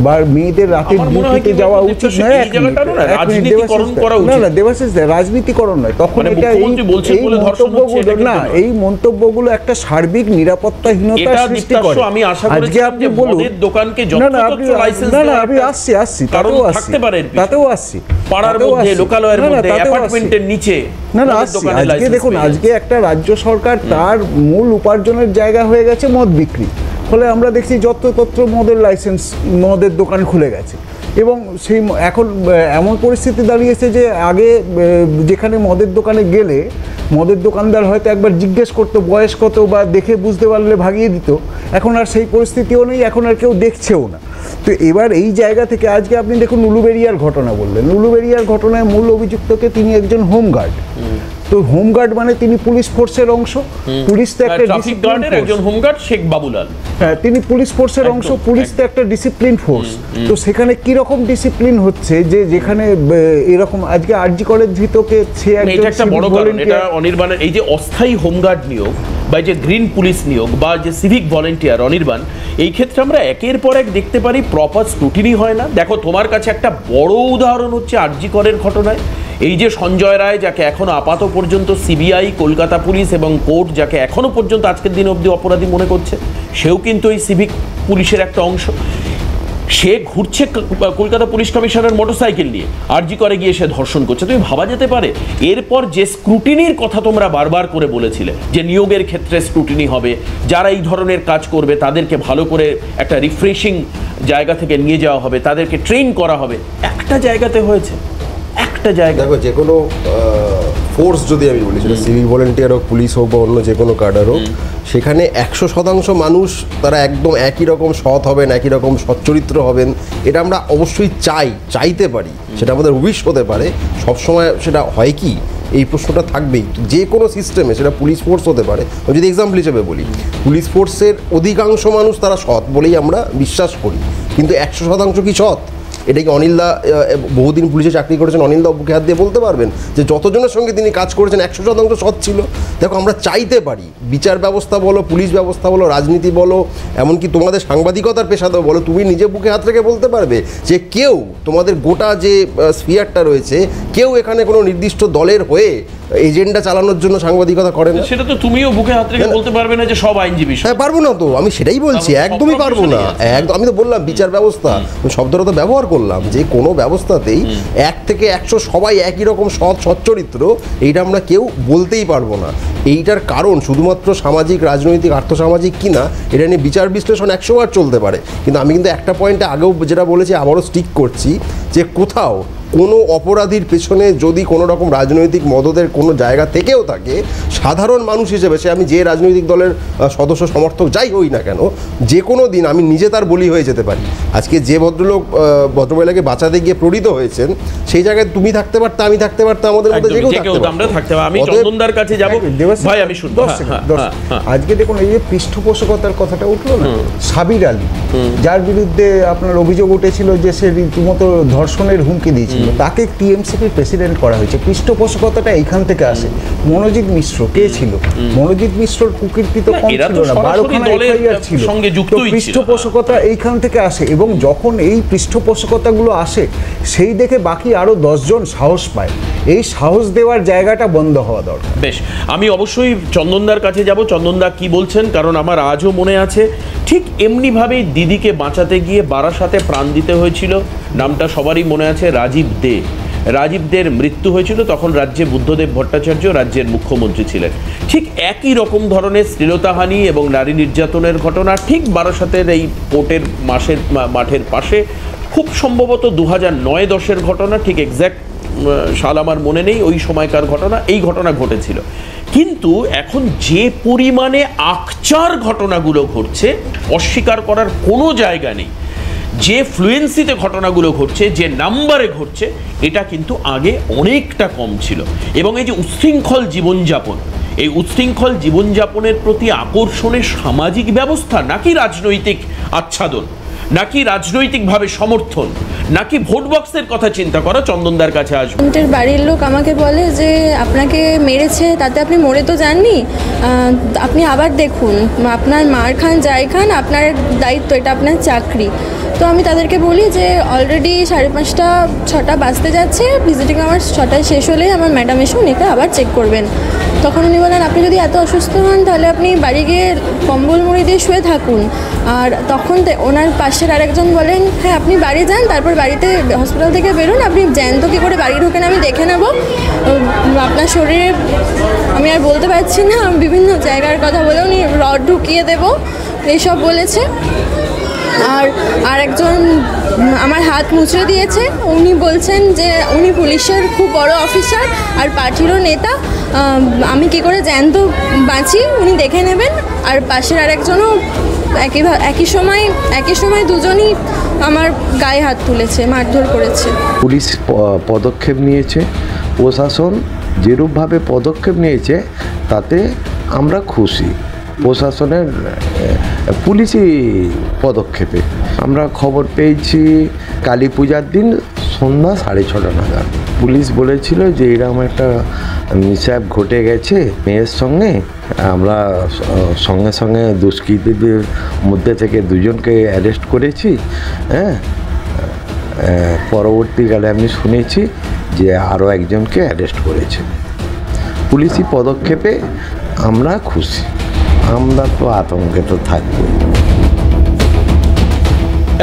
বা মেয়েদের রাতের আমার মনে হয় ডিউটিতে কি যাওয়া বলতো, উচিত সেই নয়। এক জায়গাটারও না মিনিট, রাজনীতিকরণ করা না উচিত। না দেবাশিস দা, রাজনীতিকরণ নয় তখন মানে এটা এই মুখ্যমন্ত্রী বলছেন বলে ধর্ষণ হচ্ছে, মন্তব্যগুলো এটা কিন্তু না, নয়। এই মন্তব্যগুলো একটা সার্বিক নিরাপত্তাহীনতা এটা সৃষ্টি দীপ্তাংশু, করে। আমি আশা আজকে করেছিলাম আপনি যে বলুন মদের দোকানকে না না আপনি যত্রতত্র লাইসেন্স না না দেওয়ার আমি একটা আসছি কারণ তাতেও থাকতে পারে এর পিছনে। তাতেও আসছি পাড়ার তাতেও মধ্যে, আসছি। লোকালয়ের না, না, মধ্যে, তাতেও আসছি। অ্যাপার্টমেন্টের নিচে না না মদের আসছি। দোকানের আজকে লাইসেন্স দেখুন পেয়ে আজকে একটা রাজ্য সরকার তার মূল উপার্জনের জায়গা হয়ে গেছে মদ বিক্রি, ফলে আমরা দেখছি যত্রতত্র মদের লাইসেন্স, মদের দোকান খুলে গেছে। এবং সেই এখন এমন পরিস্থিতি দাঁড়িয়েছে যে আগে যেখানে মদের দোকানে গেলে মদের দোকানদার হয়তো একবার জিজ্ঞেস করতো বয়স কত বা দেখে বুঝতে পারলে ভাগিয়ে দিত, এখন আর সেই পরিস্থিতিও নেই, এখন আর কেউ দেখছেও না। তো এবার এই জায়গা থেকে আজকে আপনি দেখুন উলুবেড়িয়ার ঘটনা বললেন, উলুবেড়িয়ার ঘটনায় মূল অভিযুক্তকে তিনি একজন হোমগার্ড। তো হোমগার্ড মানে তিনি পুলিশ ফোর্সের অংশ, পুলিশ তো একটা ট্রাফিক গার্ডের একজন হোমগার্ড শেখ বাবুলাল। হ্যাঁ তিনি পুলিশ ফোর্সের অংশ, পুলিশ তো একটা ডিসিপ্লিন ফোর্স। তো সেখানে কি রকম ডিসিপ্লিন হচ্ছে যে যেখানে এরকম আজকে আরজি কলেজ ধৃতকে সে এটা একজন একটা বড় কারণ, এটা অনির্বাণের এই যে অস্থায়ী হোমগার্ড নিয়োগ বা যে গ্রিন পুলিশ নিয়োগ বা যে সিভিক ভলেন্টিয়ার, অনির্বাণ এই ক্ষেত্রে আমরা একের পর এক দেখতে পারি প্রপার স্ক্রুটিনি হয় না। দেখো তোমার কাছে একটা বড় উদাহরণ হচ্ছে আরজি করের ঘটনায় এই যে সঞ্জয় রায়, যাকে এখনো আপাত পর্যন্ত সিবিআই, কলকাতা পুলিশ এবং কোর্ট যাকে এখনো পর্যন্ত আজকের দিন অবধি অপরাধী মনে করছে, সেও কিন্তু এই সিভিক পুলিশের একটা অংশ। সে ঘুরছে কলকাতা পুলিশ কমিশনের মোটরসাইকেল নিয়ে, আরজি করে গিয়ে সে ধর্ষণ করছে। তুমি ভাবা যেতে পারে এরপর যে স্ক্রুটিনির কথা তোমরা বারবার করে বলেছিলে যে নিয়োগের ক্ষেত্রে স্ক্রুটিনি হবে, যারা এই ধরনের কাজ করবে তাদেরকে ভালো করে একটা রিফ্রেশিং জায়গা থেকে নিয়ে যাওয়া হবে, তাদেরকে ট্রেন করা হবে, একটা জায়গাতে হয়েছে, একটা জায়গা। দেখো যে কোনো ফোর্স যদি আমি বলি, সেটা সিভিক ভলেন্টিয়ার হোক, পুলিশ হোক বা অন্য যে কোনো কাডার হোক, সেখানে 100% মানুষ তারা একদম একই রকম সৎ হবেন, একই রকম সচ্চরিত্র হবেন, এটা আমরা অবশ্যই চাইতে পারি, সেটা আমাদের উইশ হতে পারে। সবসময় সেটা হয় কি, এই প্রশ্নটা থাকবেই যে কোনো সিস্টেমে, সেটা পুলিশ ফোর্স হতে পারে। আমি যদি এক্সাম্পল হিসেবে বলি, পুলিশ ফোর্সের অধিকাংশ মানুষ তারা সৎ বলেই আমরা বিশ্বাস করি, কিন্তু 100% কি সৎ? এটা কি অনিলদা বহুদিন পুলিশে চাকরি করেছেন, অনিলদা বুকে হাত দিয়ে বলতে পারবেন যে যতজনের সঙ্গে তিনি কাজ করেছেন 100% সৎ ছিল? দেখো আমরা চাইতে পারি, বিচার ব্যবস্থা বলো, পুলিশ ব্যবস্থা বলো, রাজনীতি বলো, এমনকি তোমাদের সাংবাদিকতার পেশাতেও বলো, তুমি নিজে বুকে হাত রেখে বলতে পারবে যে কেউ তোমাদের গোটা যে স্ফিয়ারটা রয়েছে, কেউ এখানে কোনো নির্দিষ্ট দলের হয়ে এজেন্ডা চালানোর জন্য সাংবাদিকতা করে না? সেটা তো তুমিও বুকে হাত রেখে বলতে পারবে না যে সব আইনজীবী। হ্যাঁ পারবো না তো, আমি সেটাই বলছি, একদমই পারবো না। একদম, আমি তো বললাম বিচার ব্যবস্থা, শব্দটা তো ব্যবহার করলাম যে কোনো ব্যবস্থাতেই 1 থেকে 100 সবাই একই রকম সচ্চরিত্র, এইটা আমরা কেউ বলতেই পারবো না। এইটার কারণ শুধুমাত্র সামাজিক, রাজনৈতিক, আর্থসামাজিক কিনা, এটা নিয়ে বিচার বিশ্লেষণ 100 বার চলতে পারে, কিন্তু আমি কিন্তু একটা পয়েন্টে আগেও যেটা বলেছি আবারও স্টিক করছি, যে কোথাও কোনো অপরাধীর পেছনে যদি কোনো রকম রাজনৈতিক মদদের কোনো জায়গা থেকেও থাকে, সাধারণ মানুষ হিসেবে, সে আমি যে রাজনৈতিক দলের সদস্য সমর্থক যাই হই না কেন, যে কোনো দিন আমি নিজে তার বলি হয়ে যেতে পারি। আজকে যে ভদ্রলোক ভদ্রমহিলাকে বাঁচাতে গিয়ে প্রণীত হয়েছেন, সেই জায়গায় তুমি থাকতে পারতে, আমি থাকতে পারতাম, আমাদের মধ্যে যে কেউ থাকতে পারতো। আমি চন্দনদার কাছে যাব ভাই, আমি শুনবো। আজকে দেখুন এই যে পৃষ্ঠপোষকতার কথাটা উঠলো না, সাবির আলী যার বিরুদ্ধে আপনার অভিযোগ উঠেছিল যে সে রীতিমতো ধর্ষণের হুমকি দিয়েছিল, তাকে টিএমসিপির প্রেসিডেন্ট করা হয়েছে। পৃষ্ঠপোষকতাটা এইখান থেকে আসে। মনোজিৎ মিশ্র কে ছিল? মনোজিৎ মিশ্রর কুকীর্তি তো কম ছিল না, 12খানা এফআইআর ছিল। তো পৃষ্ঠপোষকতা এইখান থেকে আসে, এবং যখন এই পৃষ্ঠপোষকতাগুলো আসে, সেই দেখে বাকি আরো 10 জন সাহস পায়। এই সাহস দেওয়ার জায়গাটা বন্ধ হওয়া দরকার। বেশ, আমি অবশ্যই চন্দনদার কাছে যাব, চন্দনদা কি বলছেন, কারণ আমার আজও মনে আছে ঠিক এমনিভাবেই দিদিকে বাঁচাতে গিয়ে বারাসাতে প্রাণ দিতে হয়েছিল। নামটা সবারই মনে আছে, রাজীব দে। রাজীব দের মৃত্যু হয়েছিল, তখন রাজ্যে বুদ্ধদেব ভট্টাচার্য রাজ্যের মুখ্যমন্ত্রী ছিলেন। ঠিক একই রকম ধরনের শ্লীলতাহানি এবং নারী নির্যাতনের ঘটনা ঠিক বারাসাতের এই কোর্টের মাঠের পাশে, খুব সম্ভবত 2009-10-এর ঘটনা, ঠিক এক্স্যাক্ট সাল আমার মনে নেই, ওই সময়কার ঘটনা, এই ঘটনা ঘটেছিল। কিন্তু এখন যে পরিমাণে আকচার ঘটনাগুলো ঘটছে, অস্বীকার করার কোনো জায়গা নেই। যে ফ্লুয়েন্সিতে ঘটনাগুলো ঘটছে, যে নাম্বারে ঘটছে, এটা কিন্তু আগে অনেকটা কম ছিল। এবং এই যে উচ্ছৃঙ্খল জীবনযাপন, এই উচ্ছৃঙ্খল জীবনযাপনের প্রতি আকর্ষণের সামাজিক ব্যবস্থা, নাকি রাজনৈতিক আচ্ছাদন, নাকি রাজনৈতিকভাবে সমর্থন, নাকি ভোট বক্সের কথা চিন্তা করা? চন্দনদার কাছে আসবে। বাড়ির লোক আমাকে বলে যে আপনাকে মেরেছে, তাতে আপনি মরে তো যাননি, আপনি আবার দেখুন, আপনার মার খান যাই খান, আপনার দায়িত্ব, এটা আপনার চাকরি। তো আমি তাদেরকে বলি যে অলরেডি 5:30 6টা বাজতে যাচ্ছে, ভিজিটিং আমার 6টায় শেষ হলে আমার ম্যাডাম এসে উনিকে আবার চেক করবেন। তখন উনি বলেন আপনি যদি এত অসুস্থ হন তাহলে আপনি বাড়ি গিয়ে কম্বল মুড়ি দিয়ে শুয়ে থাকুন। আর তখন ওনার পাশের আরেকজন বলেন হ্যাঁ আপনি বাড়ি যান, তারপর বাড়িতে হসপিটাল থেকে বেরোন, আপনি জ্যান্ত কী করে বাড়ি ঢোকেন আমি দেখে নেব, আপনার শরীরে আমি আর বলতে পারছি না, বিভিন্ন জায়গার কথা বলে উনি রড ঢুকিয়ে দেবো এইসব বলেছে। আর একজন আমার হাত মুছে দিয়েছে, উনি বলছেন যে উনি পুলিশের খুব বড় অফিসার আর পার্টিরও নেতা, আমি কী করে জ্যান্ত বাঁচি উনি দেখে নেবেন। আর পাশের আরেকজনও একই সময় দুজনই আমার গায়ে হাত তুলেছে, মারধর করেছে। পুলিশ পদক্ষেপ নিয়েছে, প্রশাসন যেরূপভাবে পদক্ষেপ নিয়েছে তাতে আমরা খুশি। প্রশাসনের পুলিশি পদক্ষেপে আমরা খবর পেয়েছি কালী পূজার দিন সন্ধ্যা 6:30 নাগাদ। পুলিশ বলেছিল যে এরকম একটা মিসহ্যাপ ঘটে গেছে মেয়ের সঙ্গে, আমরা সঙ্গে সঙ্গে দুষ্কৃতীদের মধ্যে থেকে দুজনকে অ্যারেস্ট করেছি। হ্যাঁ, পরবর্তীকালে আমি শুনেছি যে আরও একজনকে অ্যারেস্ট করেছে। পুলিশি পদক্ষেপে আমরা খুশি, আমরা তো আতঙ্কে তো থাকবই।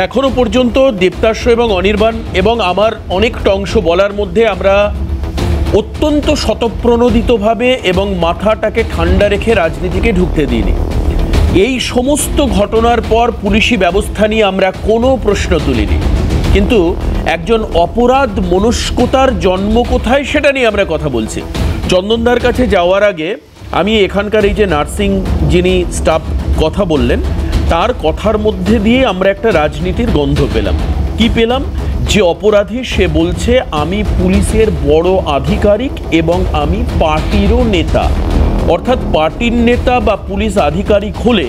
এখনো পর্যন্ত দেবতাস্য এবং অনির্বাণ এবং আমার অনেকটা অংশ বলার মধ্যে আমরা অত্যন্ত স্বতঃপ্রণোদিতভাবে এবং মাথাটাকে ঠান্ডা রেখে রাজনীতিকে ঢুকতে দিইনি। এই সমস্ত ঘটনার পর পুলিশি ব্যবস্থা নিয়ে আমরা কোনো প্রশ্ন তুলিনি, কিন্তু একজন অপরাধ মনস্কতার জন্ম কোথায় সেটা নিয়ে আমরা কথা বলছি। চন্দনদার কাছে যাওয়ার আগে আমি এখানকার এই যে নার্সিং যিনি স্টাফ কথা বললেন তার কথার মধ্যে দিয়ে আমরা একটা রাজনীতির গন্ধ পেলাম। কি পেলাম? যে অপরাধী সে বলছে আমি পুলিশের বড় আধিকারিক এবং আমি পার্টিরও নেতা, অর্থাৎ পার্টির নেতা বা পুলিশ আধিকারিক হলে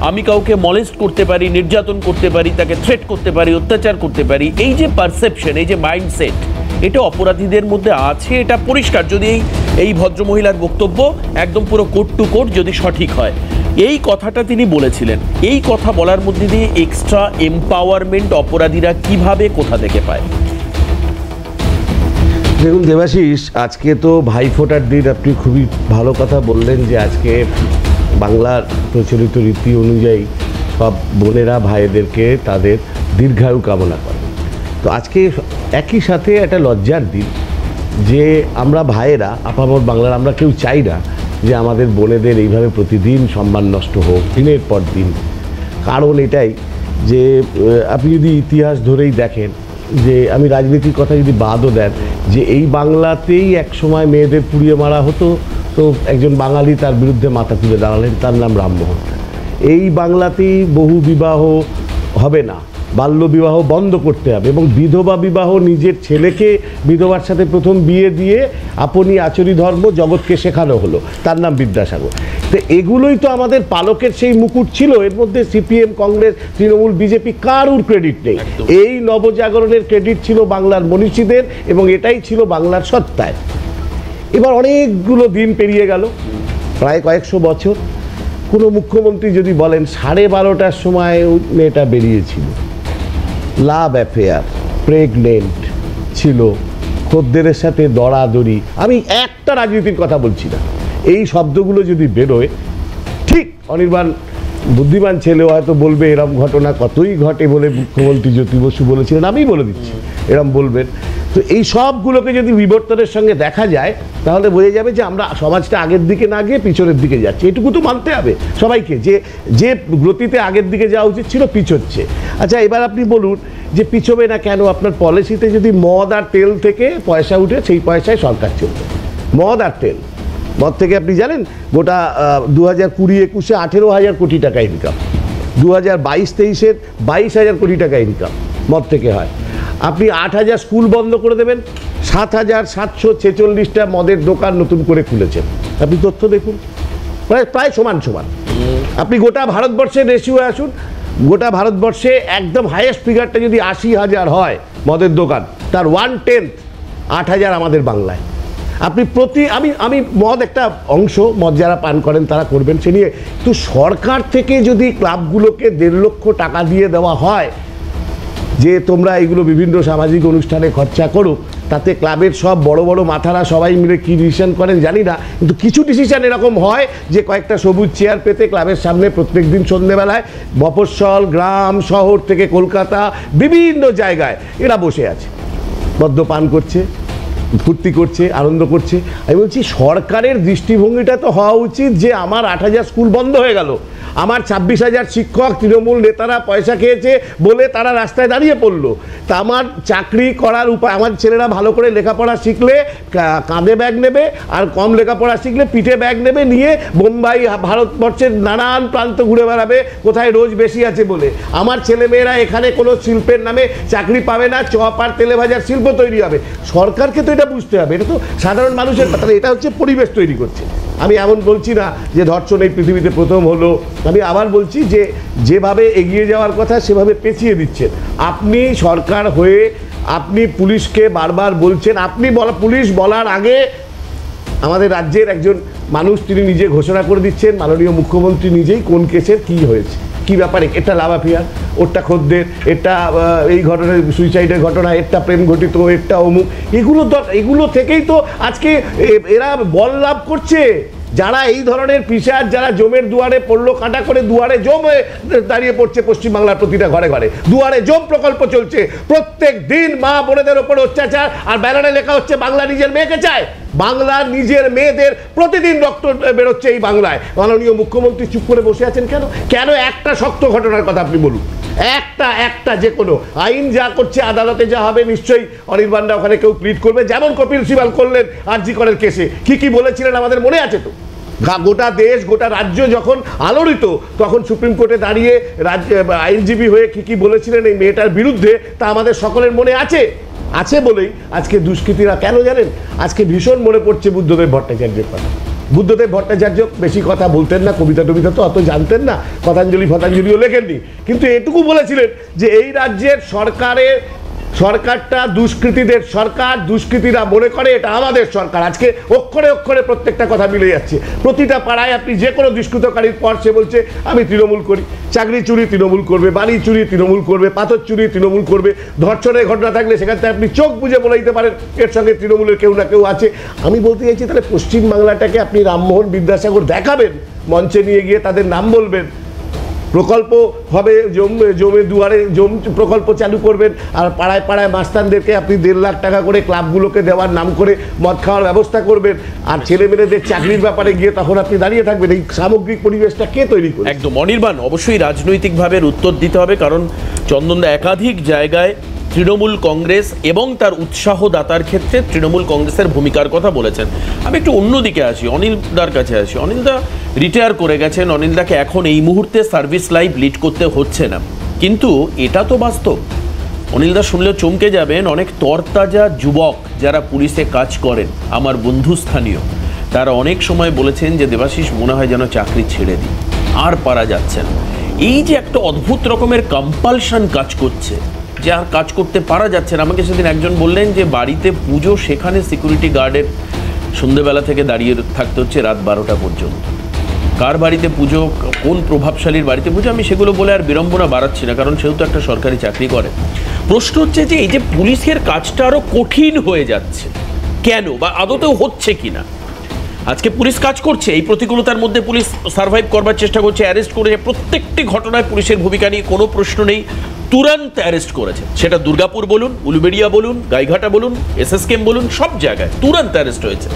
আমি কাউকে মলেস্ট করতে পারি, নির্যাতন করতে পারি, তাকে থ্রেট করতে পারি, অত্যাচার করতে পারি। এই যে পারসেপশন, এই যে মাইন্ডসেট, এটা অপরাধীদের মধ্যে আছে, এটা পরিষ্কার। যদি এই ভদ্রমহিলার বক্তব্য একদম পুরো কোট টু কোট যদি সঠিক হয়, এই কথাটা তিনি বলেছিলেন। এই কথা বলার মধ্যে দিয়ে এক্সট্রা এম্পাওয়ারমেন্ট অপরাধীরা কিভাবে কোথা থেকে পায়? দেখুন দেবাশিস, আজকে তো ভাইফোঁটার দিন, আপনি খুবই ভালো কথা বললেন যে আজকে বাংলার প্রচলিত রীতি অনুযায়ী সব বোনেরা ভাইদেরকে তাদের দীর্ঘায়ু কামনা করে। তো আজকে একই সাথে একটা লজ্জার দিন যে আমরা ভাইয়েরা আপামর বাংলার আমরা কেউ চাই না যে আমাদের বোনেদের এইভাবে প্রতিদিন সম্মান নষ্ট হোক দিনের পর দিন। কারণ এটাই যে আপনি যদি ইতিহাস ধরেই দেখেন, যে আমি রাজনীতির কথা যদি বাদও দেন, যে এই বাংলাতেই এক সময় মেয়েদের পুড়িয়ে মারা হতো, তো একজন বাঙালি তার বিরুদ্ধে মাথা তুলে দাঁড়ালেন, তার নাম রামমোহন। এই বাংলাতেই বহু বিবাহ হবে না, বাল্যবিবাহ বন্ধ করতে হবে এবং বিধবা বিবাহ, নিজের ছেলেকে বিধবার সাথে প্রথম বিয়ে দিয়ে আপনি আচরি ধর্ম জগৎকে শেখানো হলো, তার নাম বিদ্যাসাগর। তো এগুলোই তো আমাদের পালকের সেই মুকুট ছিল। এর মধ্যে সিপিএম, কংগ্রেস, তৃণমূল, বিজেপি কারুর ক্রেডিট নেই। এই নবজাগরণের ক্রেডিট ছিল বাংলার মনীষীদের এবং এটাই ছিল বাংলার সত্তায়। এবার অনেকগুলো দিন পেরিয়ে গেল, প্রায় কয়েকশো বছর। কোনো মুখ্যমন্ত্রী যদি বলেন 12:30টার সময় মেয়েটা বেরিয়েছিল, লাভ অ্যাফেয়ার, প্রেগনেন্ট ছিল, খদ্দেরের সাথে দরাদরি, আমি একটা রাজনীতির কথা বলছি না, এই শব্দগুলো যদি বেরোয়, ঠিক অনির্বাণ বুদ্ধিমান ছেলেও হয়তো বলবে এরম ঘটনা কতই ঘটে বলে মুখ্যমন্ত্রী জ্যোতি বসু বলেছিলেন, আমি বলে দিচ্ছি এরম বলবেন। তো এই সবগুলোকে যদি বিবর্তনের সঙ্গে দেখা যায় তাহলে বোঝা যাবে যে আমরা সমাজটা আগের দিকে না গিয়ে পিছনের দিকে যাচ্ছি। এটুকু তো মানতে হবে সবাইকে, যে যে গতিতে আগের দিকে যাওয়া উচিত ছিল পিছোচ্ছে। আচ্ছা, এবার আপনি বলুন যে পিছোবে না কেন? আপনার পলিসিতে যদি মদ আর তেল থেকে পয়সা উঠে সেই পয়সায় সরকার চলবে। মদ আর তেল, মদ থেকে আপনি জানেন গোটা 2020-21-এ 18,000 কোটি টাকা ইনকাম, 2022-23-এর 22,000 কোটি টাকা ইনকাম মদ থেকে হয়। আপনি 8,000 স্কুল বন্ধ করে দেবেন, 7,746টা মদের দোকান নতুন করে খুলেছেন। আপনি তথ্য দেখুন, প্রায় সমান সমান। আপনি গোটা ভারতবর্ষের রেশিও আসুন, গোটা ভারতবর্ষে একদম হাইয়েস্ট ফিগারটা যদি 80,000 হয় মদের দোকান, তার 1/10 8,000 আমাদের বাংলায়। আপনি আমি মদ একটা অংশ, মদ যারা পান করেন তারা করবেন, সে নিয়ে তো সরকার থেকে যদি ক্লাবগুলোকে 1.5 লক্ষ টাকা দিয়ে দেওয়া হয়, যে তোমরা এইগুলো বিভিন্ন সামাজিক অনুষ্ঠানে খরচা করো, তাতে ক্লাবের সব বড় বড় মাথারা সবাই মিলে কী ডিসিশন করেন জানি না, কিন্তু কিছু ডিসিশন এরকম হয় যে কয়েকটা সবুজ চেয়ার পেতে ক্লাবের সামনে প্রত্যেক দিন সন্ধ্যেবেলায় মফস্বল, গ্রাম, শহর থেকে কলকাতা বিভিন্ন জায়গায় এরা বসে আছে, মদ্যপান করছে, ফুর্তি করছে, আনন্দ করছে। আমি বলছি সরকারের দৃষ্টিভঙ্গিটা তো হওয়া উচিত যে আমার 8,000 স্কুল বন্ধ হয়ে গেল, আমার 26,000 শিক্ষক তৃণমূল নেতারা পয়সা খেয়েছে বলে তারা রাস্তায় দাঁড়িয়ে পড়লো, তা আমার চাকরি করার উপায়, আমার ছেলেরা ভালো করে লেখাপড়া শিখলে কাঁধে ব্যাগ নেবে, আর কম লেখাপড়া শিখলে পিঠে ব্যাগ নেবে, নিয়ে বোম্বাই ভারতবর্ষের নানান প্রান্ত ঘুরে বেড়াবে কোথায় রোজ বেশি আছে বলে। আমার ছেলেমেয়েরা এখানে কোনো শিল্পের নামে চাকরি পাবে না, চপ আর তেলে ভাজার শিল্প তৈরি হবে। সরকারকে তো এটা বুঝতে হবে, এটা তো সাধারণ মানুষের কথা, এটা হচ্ছে পরিবেশ তৈরি করছে। আমি এমন বলছি না যে ধর্ষণ এই পৃথিবীতে প্রথম হলো, আমি আবার বলছি যে যেভাবে এগিয়ে যাওয়ার কথা সেভাবে পেছিয়ে দিচ্ছেন। আপনি সরকার হয়ে আপনি পুলিশকে বারবার বলছেন, আপনি পুলিশ বলার আগে আমাদের রাজ্যের একজন মানুষ তিনি নিজে ঘোষণা করে দিচ্ছেন, মাননীয় মুখ্যমন্ত্রী নিজেই কোন কেসের কী হয়েছে, কী ব্যাপারে, এটা লাভাফিয়ার, ওরটা খদ্দের, এটা এই ঘটনায় সুইসাইডের ঘটনা, এটা প্রেম ঘটিত, এটা অমুক, এগুলো থেকেই তো আজকে এরা বল লাভ করছে। যারা এই ধরনের পিসার, যারা জমের দুয়ারে পড়লো কাঁটা করে, দুয়ারে জম হয়ে দাঁড়িয়ে পড়ছে পশ্চিমবাংলার প্রতিটা ঘরে ঘরে, দুয়ারে জম প্রকল্প চলছে, প্রত্যেক দিন মা বোনেদের ওপর অত্যাচার, আর ব্যানারে লেখা হচ্ছে বাংলা নিজের মেয়েকে চায়। বাংলার নিজের মেয়েদের প্রতিদিন রক্ত বেরোচ্ছে এই বাংলায়। মাননীয় মুখ্যমন্ত্রী চুপ করে বসে আছেন কেন? কেন? একটা শক্ত ঘটনার কথা আপনি বলুন, একটা যে কোনো আইন যা করছে, আদালতে যা হবে নিশ্চয়ই অনির্বাণরা ওখানে কেউ প্লিড করবে, যেমন কপিল সিবাল করলেন আরজি করের কেসে। কি বলেছিলেন আমাদের মনে আছে তো? গোটা দেশ, গোটা রাজ্য যখন আলোড়িত, তখন সুপ্রিম কোর্টে দাঁড়িয়ে আইনজীবী হয়ে কি বলেছিলেন এই মেয়েটার বিরুদ্ধে, তা আমাদের সকলের মনে আছে বলেই আজকে দুষ্কৃতীরা, কেন জানেন, আজকে ভীষণ মনে পড়ছে বুদ্ধদেব ভট্টাচার্যের কথা। বুদ্ধদেব ভট্টাচার্য বেশি কথা বলতেন না, কবিতা টবিতা তো অত জানতেন না, ফতাঞ্জলিও লেখেননি, কিন্তু এটুকু বলেছিলেন যে এই রাজ্যের সরকারটা দুষ্কৃতীদের সরকার, দুষ্কৃতীরা মনে করে এটা আমাদের সরকার। আজকে অক্ষরে অক্ষরে প্রত্যেকটা কথা মিলে যাচ্ছে। প্রতিটা পাড়ায় আপনি যে কোনো দুষ্কৃতকারীর পর সে বলছে আমি তৃণমূল করি, চাকরি চুরি তৃণমূল করবে, বাড়ি চুরি তৃণমূল করবে, পাথর চুরি তৃণমূল করবে, ধর্ষণের ঘটনা থাকলে সেখান থেকে আপনি চোখ বুঝে বলে দিতে পারেন এর সঙ্গে তৃণমূলের কেউ না কেউ আছে। আমি বলতে চাইছি তাহলে পশ্চিমবাংলাটাকে আপনি রামমোহন বিদ্যাসাগর দেখাবেন, মঞ্চে নিয়ে গিয়ে তাদের নাম বলবেন, প্রকল্প হবে, জমে দুয়ারে জম প্রকল্প চালু করবেন, আর পাড়ায় পাড়ায় মাস্তানদেরকে আপনি 1.5 লাখ টাকা করে ক্লাবগুলোকে দেওয়ার নাম করে মদ খাওয়ার ব্যবস্থা করবেন, আর ছেলেমেয়েদের চাকরির ব্যাপারে গিয়ে তখন আপনি দাঁড়িয়ে থাকবেন। এই সামগ্রিক পরিবেশটা কে তৈরি করে? একদম অনির্বাণ, অবশ্যই রাজনৈতিকভাবে উত্তর দিতে হবে, কারণ চন্দনদা একাধিক জায়গায় তৃণমূল কংগ্রেস এবং তার উৎসাহদাতার ক্ষেত্রে তৃণমূল কংগ্রেসের ভূমিকার কথা বলেছেন। আমি একটু অন্যদিকে আসি, অনিলদার কাছে আসি। অনিলদা রিটায়ার করে গেছেন, অনিলদাকে এখন এই মুহূর্তে সার্ভিস লাইফ লিড করতে হচ্ছে না, কিন্তু এটা তো বাস্তব। অনিলদা শুনলেও চমকে যাবেন, অনেক তরতাজা যুবক যারা পুলিশে কাজ করেন, আমার বন্ধুস্থানীয়, তারা অনেক সময় বলেছেন যে দেবাশিস মনে হয় যেন চাকরি ছেড়ে দিই, আর পারা যাচ্ছে না। এই যে একটা অদ্ভুত রকমের কম্পালশন কাজ করছে, যে আর কাজ করতে পারা যাচ্ছে না। আমাকে সেদিন একজন বললেন যে বাড়িতে পুজো, সেখানে সিকিউরিটি গার্ডের সন্ধ্যেবেলা থেকে দাঁড়িয়ে থাকতে হচ্ছে রাত 12টা পর্যন্ত। কার বাড়িতে পুজো, কোন প্রভাবশালীর বাড়িতে পুজো, আমি সেগুলো বলে আর বিড়ম্বনা বাড়াচ্ছি না, কারণ সেও তো একটা সরকারি চাকরি করে। প্রশ্ন হচ্ছে যে এই যে পুলিশের কাজটা আরও কঠিন হয়ে যাচ্ছে কেন, বা আদতেও হচ্ছে কিনা। আজকে পুলিশ কাজ করছে, এই প্রতিকূলতার মধ্যে পুলিশ সার্ভাইভ করবার চেষ্টা করছে, অ্যারেস্ট করেছে, প্রত্যেকটি ঘটনায় পুলিশের ভূমিকা নিয়ে কোনো প্রশ্ন নেই, তুরন্ত অ্যারেস্ট করেছে। সেটা দুর্গাপুর বলুন, উলুবেড়িয়া বলুন, গাইঘাটা বলুন, এসএসকেএম বলুন, সব জায়গায় তুরন্ত অ্যারেস্ট হয়েছে।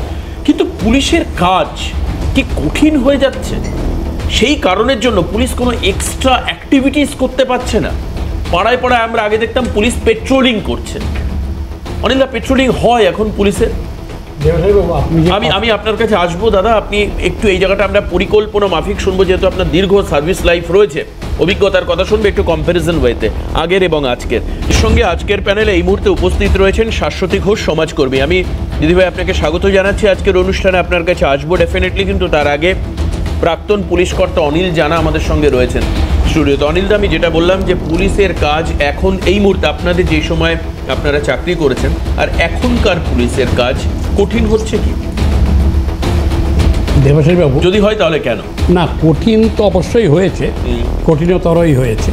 কিন্তু পুলিশের কাজ কি কঠিন হয়ে যাচ্ছে? সেই কারণের জন্য পুলিশ কোনো এক্সট্রা অ্যাক্টিভিটিস করতে পারছে না। পাড়ায় পাড়ায় আমরা আগে দেখতাম পুলিশ পেট্রোলিং করছে, অনেকটা পেট্রোলিং হয় এখন পুলিশের। আমি আপনার কাছে আসবো দাদা, আপনি একটু এই জায়গাটা আমরা পরিকল্পনা মাফিক শুনবো, যেহেতু আপনার দীর্ঘ সার্ভিস লাইফ রয়েছে, অভিজ্ঞতার কথা শুনবে একটু কম্প্যারিজন ওয়েতে আগের এবং আজকের। এর সঙ্গে আজকের প্যানেলে এই মুহূর্তে উপস্থিত রয়েছেন শাশ্বতী ঘোষ, সমাজকর্মী। আমি দিদিভাই আপনাকে স্বাগত জানাচ্ছি আজকের অনুষ্ঠানে, আপনার কাছে আসবো ডেফিনেটলি, কিন্তু তার আগে প্রাক্তন পুলিশ কর্তা অনিল জানা আমাদের সঙ্গে রয়েছেন স্টুডিওতে। অনিলদা, আমি যেটা বললাম যে পুলিশের কাজ এখন এই মুহূর্তে আপনাদের যে সময় আপনারা চাকরি করেছেন আর এখনকার পুলিশের কাজ কঠিন হচ্ছে কি? দেবাশিস বাবু, যদি হয় তাহলে কেন? না, কঠিন তো অবশ্যই হয়েছে, কঠিনতরই হয়েছে।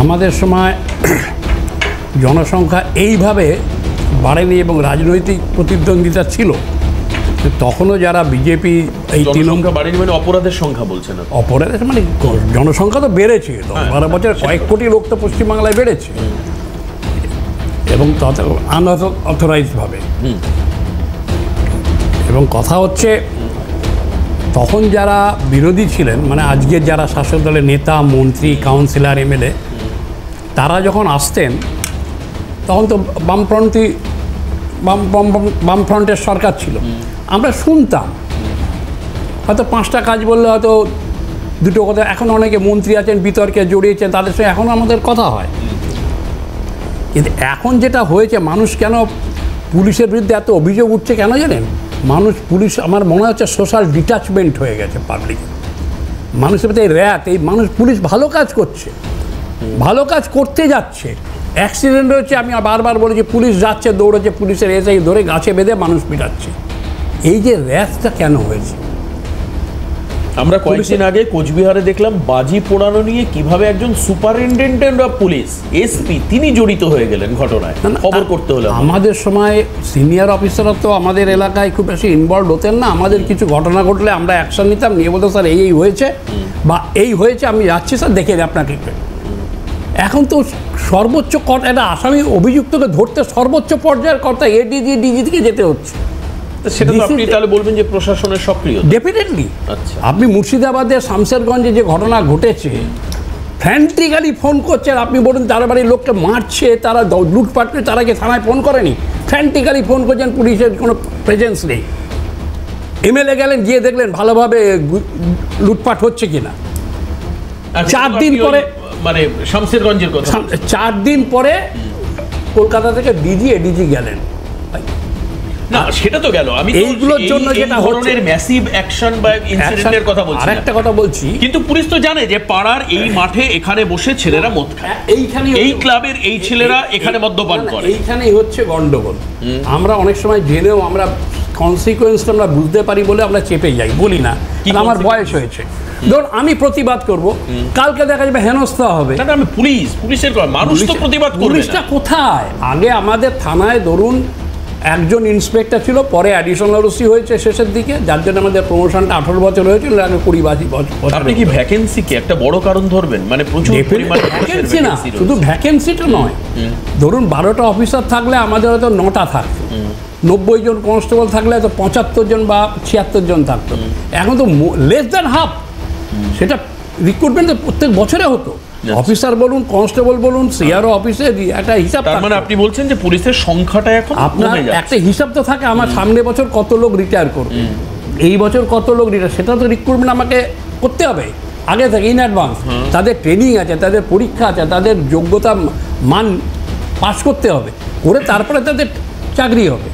আমাদের সময় জনসংখ্যা এইভাবে বাড়েনি এবং রাজনৈতিক প্রতিদ্বন্দ্বিতা ছিল, তখনও যারা বিজেপি এই জনসংখ্যা বাড়েনি মানে অপরাধের সংখ্যা বলছেন আপনি? অপরাধের মানে জনসংখ্যা তো বেড়েছে, 10-12 বছরে কয়েক কোটি লোক তো পশ্চিমবাংলায় বেড়েছে, এবং আনঅথরাইজডভাবে। এবং কথা হচ্ছে তখন যারা বিরোধী ছিলেন, মানে আজকের যারা শাসক দলের নেতা, মন্ত্রী, কাউন্সিলর, এমএলএ, তারা যখন আসতেন তখন তো বামফ্রন্টের সরকার ছিল, আমরা শুনতাম, হয়তো 5টা কাজ বললে হয়তো 2টো কথা। এখন অনেকে মন্ত্রী আছেন, বিতর্কে জড়িয়েছেন, তাদের সঙ্গে এখনও আমাদের কথা হয়। কিন্তু এখন যেটা হয়েছে, মানুষ কেন পুলিশের বিরুদ্ধে এত অভিযোগ উঠছে কেন জানেন? পুলিশ আমার মনে হচ্ছে সোশ্যাল ডিটাচমেন্ট হয়ে গেছে পাবলিক, মানুষের প্রতি এই মানুষ, পুলিশ ভালো কাজ করছে, ভালো কাজ করতে যাচ্ছে, অ্যাক্সিডেন্ট হচ্ছে, আমি বারবার বলেছি, পুলিশ যাচ্ছে, দৌড়াচ্ছে, পুলিশের এসআই ধরে গাছে বেঁধে মানুষ পিটাচ্ছে। এই যে র্যাশটা কেন হয়েছে? আমরা কয়েকদিন আগে কোচবিহারে দেখলাম বাজি পোড়ানো নিয়ে কিভাবে একজন সুপারিনটেন্ডেন্ট অফ পুলিশ, এসপি, তিনি জড়িত হয়ে গেলেন ঘটনায়, খবর করতে হলো। আমাদের সময় সিনিয়র অফিসাররা তো আমাদের এলাকায় খুব বেশি ইনভলভ হতেন না, আমাদের কিছু ঘটনা ঘটলে আমরা অ্যাকশন নিতাম, নিয়ে বলতো স্যার এই হয়েছে বা এই হয়েছে, আমি যাচ্ছি স্যার দেখে আপনাকে। এখন তো সর্বোচ্চ একটা আসামি অভিযুক্তকে ধরতে সর্বোচ্চ পর্যায়ের কর্তা এডিজি, ডিজি থেকে যেতে হচ্ছে। সেটা তো আপনি তাহলে বলবেন যে প্রশাসনের সক্রিয়। ডেফিনেটলি। আচ্ছা, আপনি মুর্শিদাবাদের শামশেরগঞ্জে যে ঘটনা ঘটেছে, ফ্র্যান্টিক্যালি ফোন করছেন, আপনি বলুন তার বাড়ির লোককে মারছে, তারা লুটপাট করে, তারা কি থানায় ফোন করেনি? ফ্র্যান্টিক্যালি ফোন করছেন, পুলিশের কোনো প্রেজেন্স নেই। এমএলএ গেলেন, গিয়ে দেখলেন ভালোভাবে লুটপাট হচ্ছে কিনা। 4 দিন পরে, মানে শামশেরগঞ্জের কথা, 4 দিন পরে কলকাতা থেকে ডিজি, এডিজি গেলেন। না সেটা তো গেল, আমি এইগুলোর জন্য যেটা হচ্ছে ম্যাসিভ অ্যাকশন বা ইনসিডেন্টের কথা বলছি। আরেকটা কথা বলছি, কিন্তু পুলিশ তো জানে যে পাড়ার এই মাঠে এখানে বসে ছেলেরা মদ খায়, এইখানে এই ক্লাবের এই ছেলেরা এখানে মদ্যপান করে, এইখানেই হচ্ছে গন্ডগোল। আমরা অনেক সময় জেনেও আমরা কনসিকুয়েন্সটা আমরা বুঝতে পারি বলে আমরা চেপে যাই, বলি না, আমার বয়স হয়েছে, ধরুন আমি প্রতিবাদ করব, কালকে দেখা যাবে হেনস্থা হবে। আমি পুলিশের মানুষ তো প্রতিবাদ করবে। পুলিশটা কোথায়? আগে আমাদের থানায় ধরুন একজন ইন্সপেক্টর ছিল, পরে অ্যাডিশনাল ওসি হয়েছে শেষের দিকে, যার জন্য আমাদের প্রমোশনটা 18 বছর হয়েছিল, আগে 20-22 বছর। আপনি কি ভ্যাকেন্সিকে একটা বড় কারণ ধরবেন? মানে প্রচুর পরিমাণে ভ্যাকেন্সি না, শুধু ভ্যাকেন্সিটা নয়, ধরুন 12টা অফিসার থাকলে আমাদের হয়তো 9টা থাকতো, 90 জন কনস্টেবল থাকলে হয়তো 75 জন বা 76 জন থাকতো। এখন তো লেস দ্যান হাফ। সেটা রিক্রুটমেন্ট প্রত্যেক বছরে হতো, অফিসার বলুন, কনস্টেবল বলুন, সিআরও অফিসে একটা হিসাব। তার মানে আপনি বলছেন যে পুলিশের সংখ্যাটা এখন আপনার একটা হিসাব তো থাকে, আমার সামনে বছর কত লোক রিটায়ার করবে, এই বছর কত লোক রিটায়ার, সেটা তো রিক্রুটমেন্ট আমাকে করতে হবে আগে থেকে, ইন অ্যাডভান্স। তাদের ট্রেনিং আছে, তাদের পরীক্ষা আছে, তাদের যোগ্যতা মান পাস করতে হবে, করে তারপরে তাদের চাকরি হবে।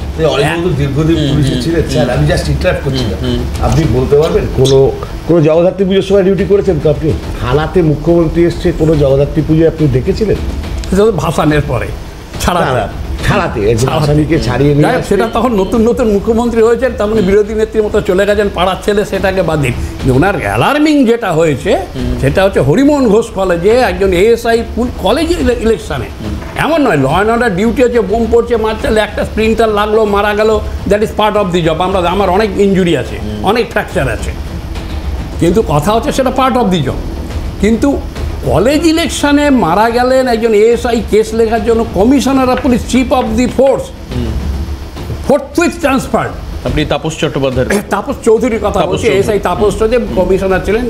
দীর্ঘদিন পুলিশে ছিলেন স্যার, আমি জাস্ট ইন্টারাপ্ট করছিলাম, আপনি বলতে পারবেন কোনো জগদ্ধাত্রী পুজোর সময় ডিউটি করেছেন তো আপনি? থানাতে মুখ্যমন্ত্রী এসছে, কোনো জগদ্ধাত্রী পুজো আপনি দেখেছিলেন? ভাসানের পরে ছাড়াতে আসামিকে ছাড়িয়ে নিয়ে, সেটা তখন নতুন নতুন মুখ্যমন্ত্রী হয়েছেন, তখন বিরোধী নেত্রীর মতো চলে গেছেন, পাড়ার ছেলে, সেটাকে বাদ দিন। ওনার অ্যালার্মিং যেটা হয়েছে সেটা হচ্ছে হরিমোহন ঘোষ কলেজে একজন এএসআই কলেজ ইলেকশনে, এমন নয় ল অ্যান্ড অর্ডার ডিউটি হচ্ছে, বোম পড়ছে, মারছে, একটা স্প্রিন্টার লাগলো, মারা গেল, that is part of the job. আমার অনেক ইনজুরি আছে, অনেক ফ্র্যাকচার আছে, কিন্তু কথা হচ্ছে সেটা পার্ট অফ দি জব। কিন্তু কলেজ ইলেকশনে মারা গেলেন একজন এএসআই, কেস লেখার জন্য commissioner of police, chief of the force, forthwith transfer. আপনি তাপস চট্টোপাধ্যায়, তাপস চৌধুরীর কথা বলছি, এএসআই তাপস চৌধুরী কমিশনার ছিলেন।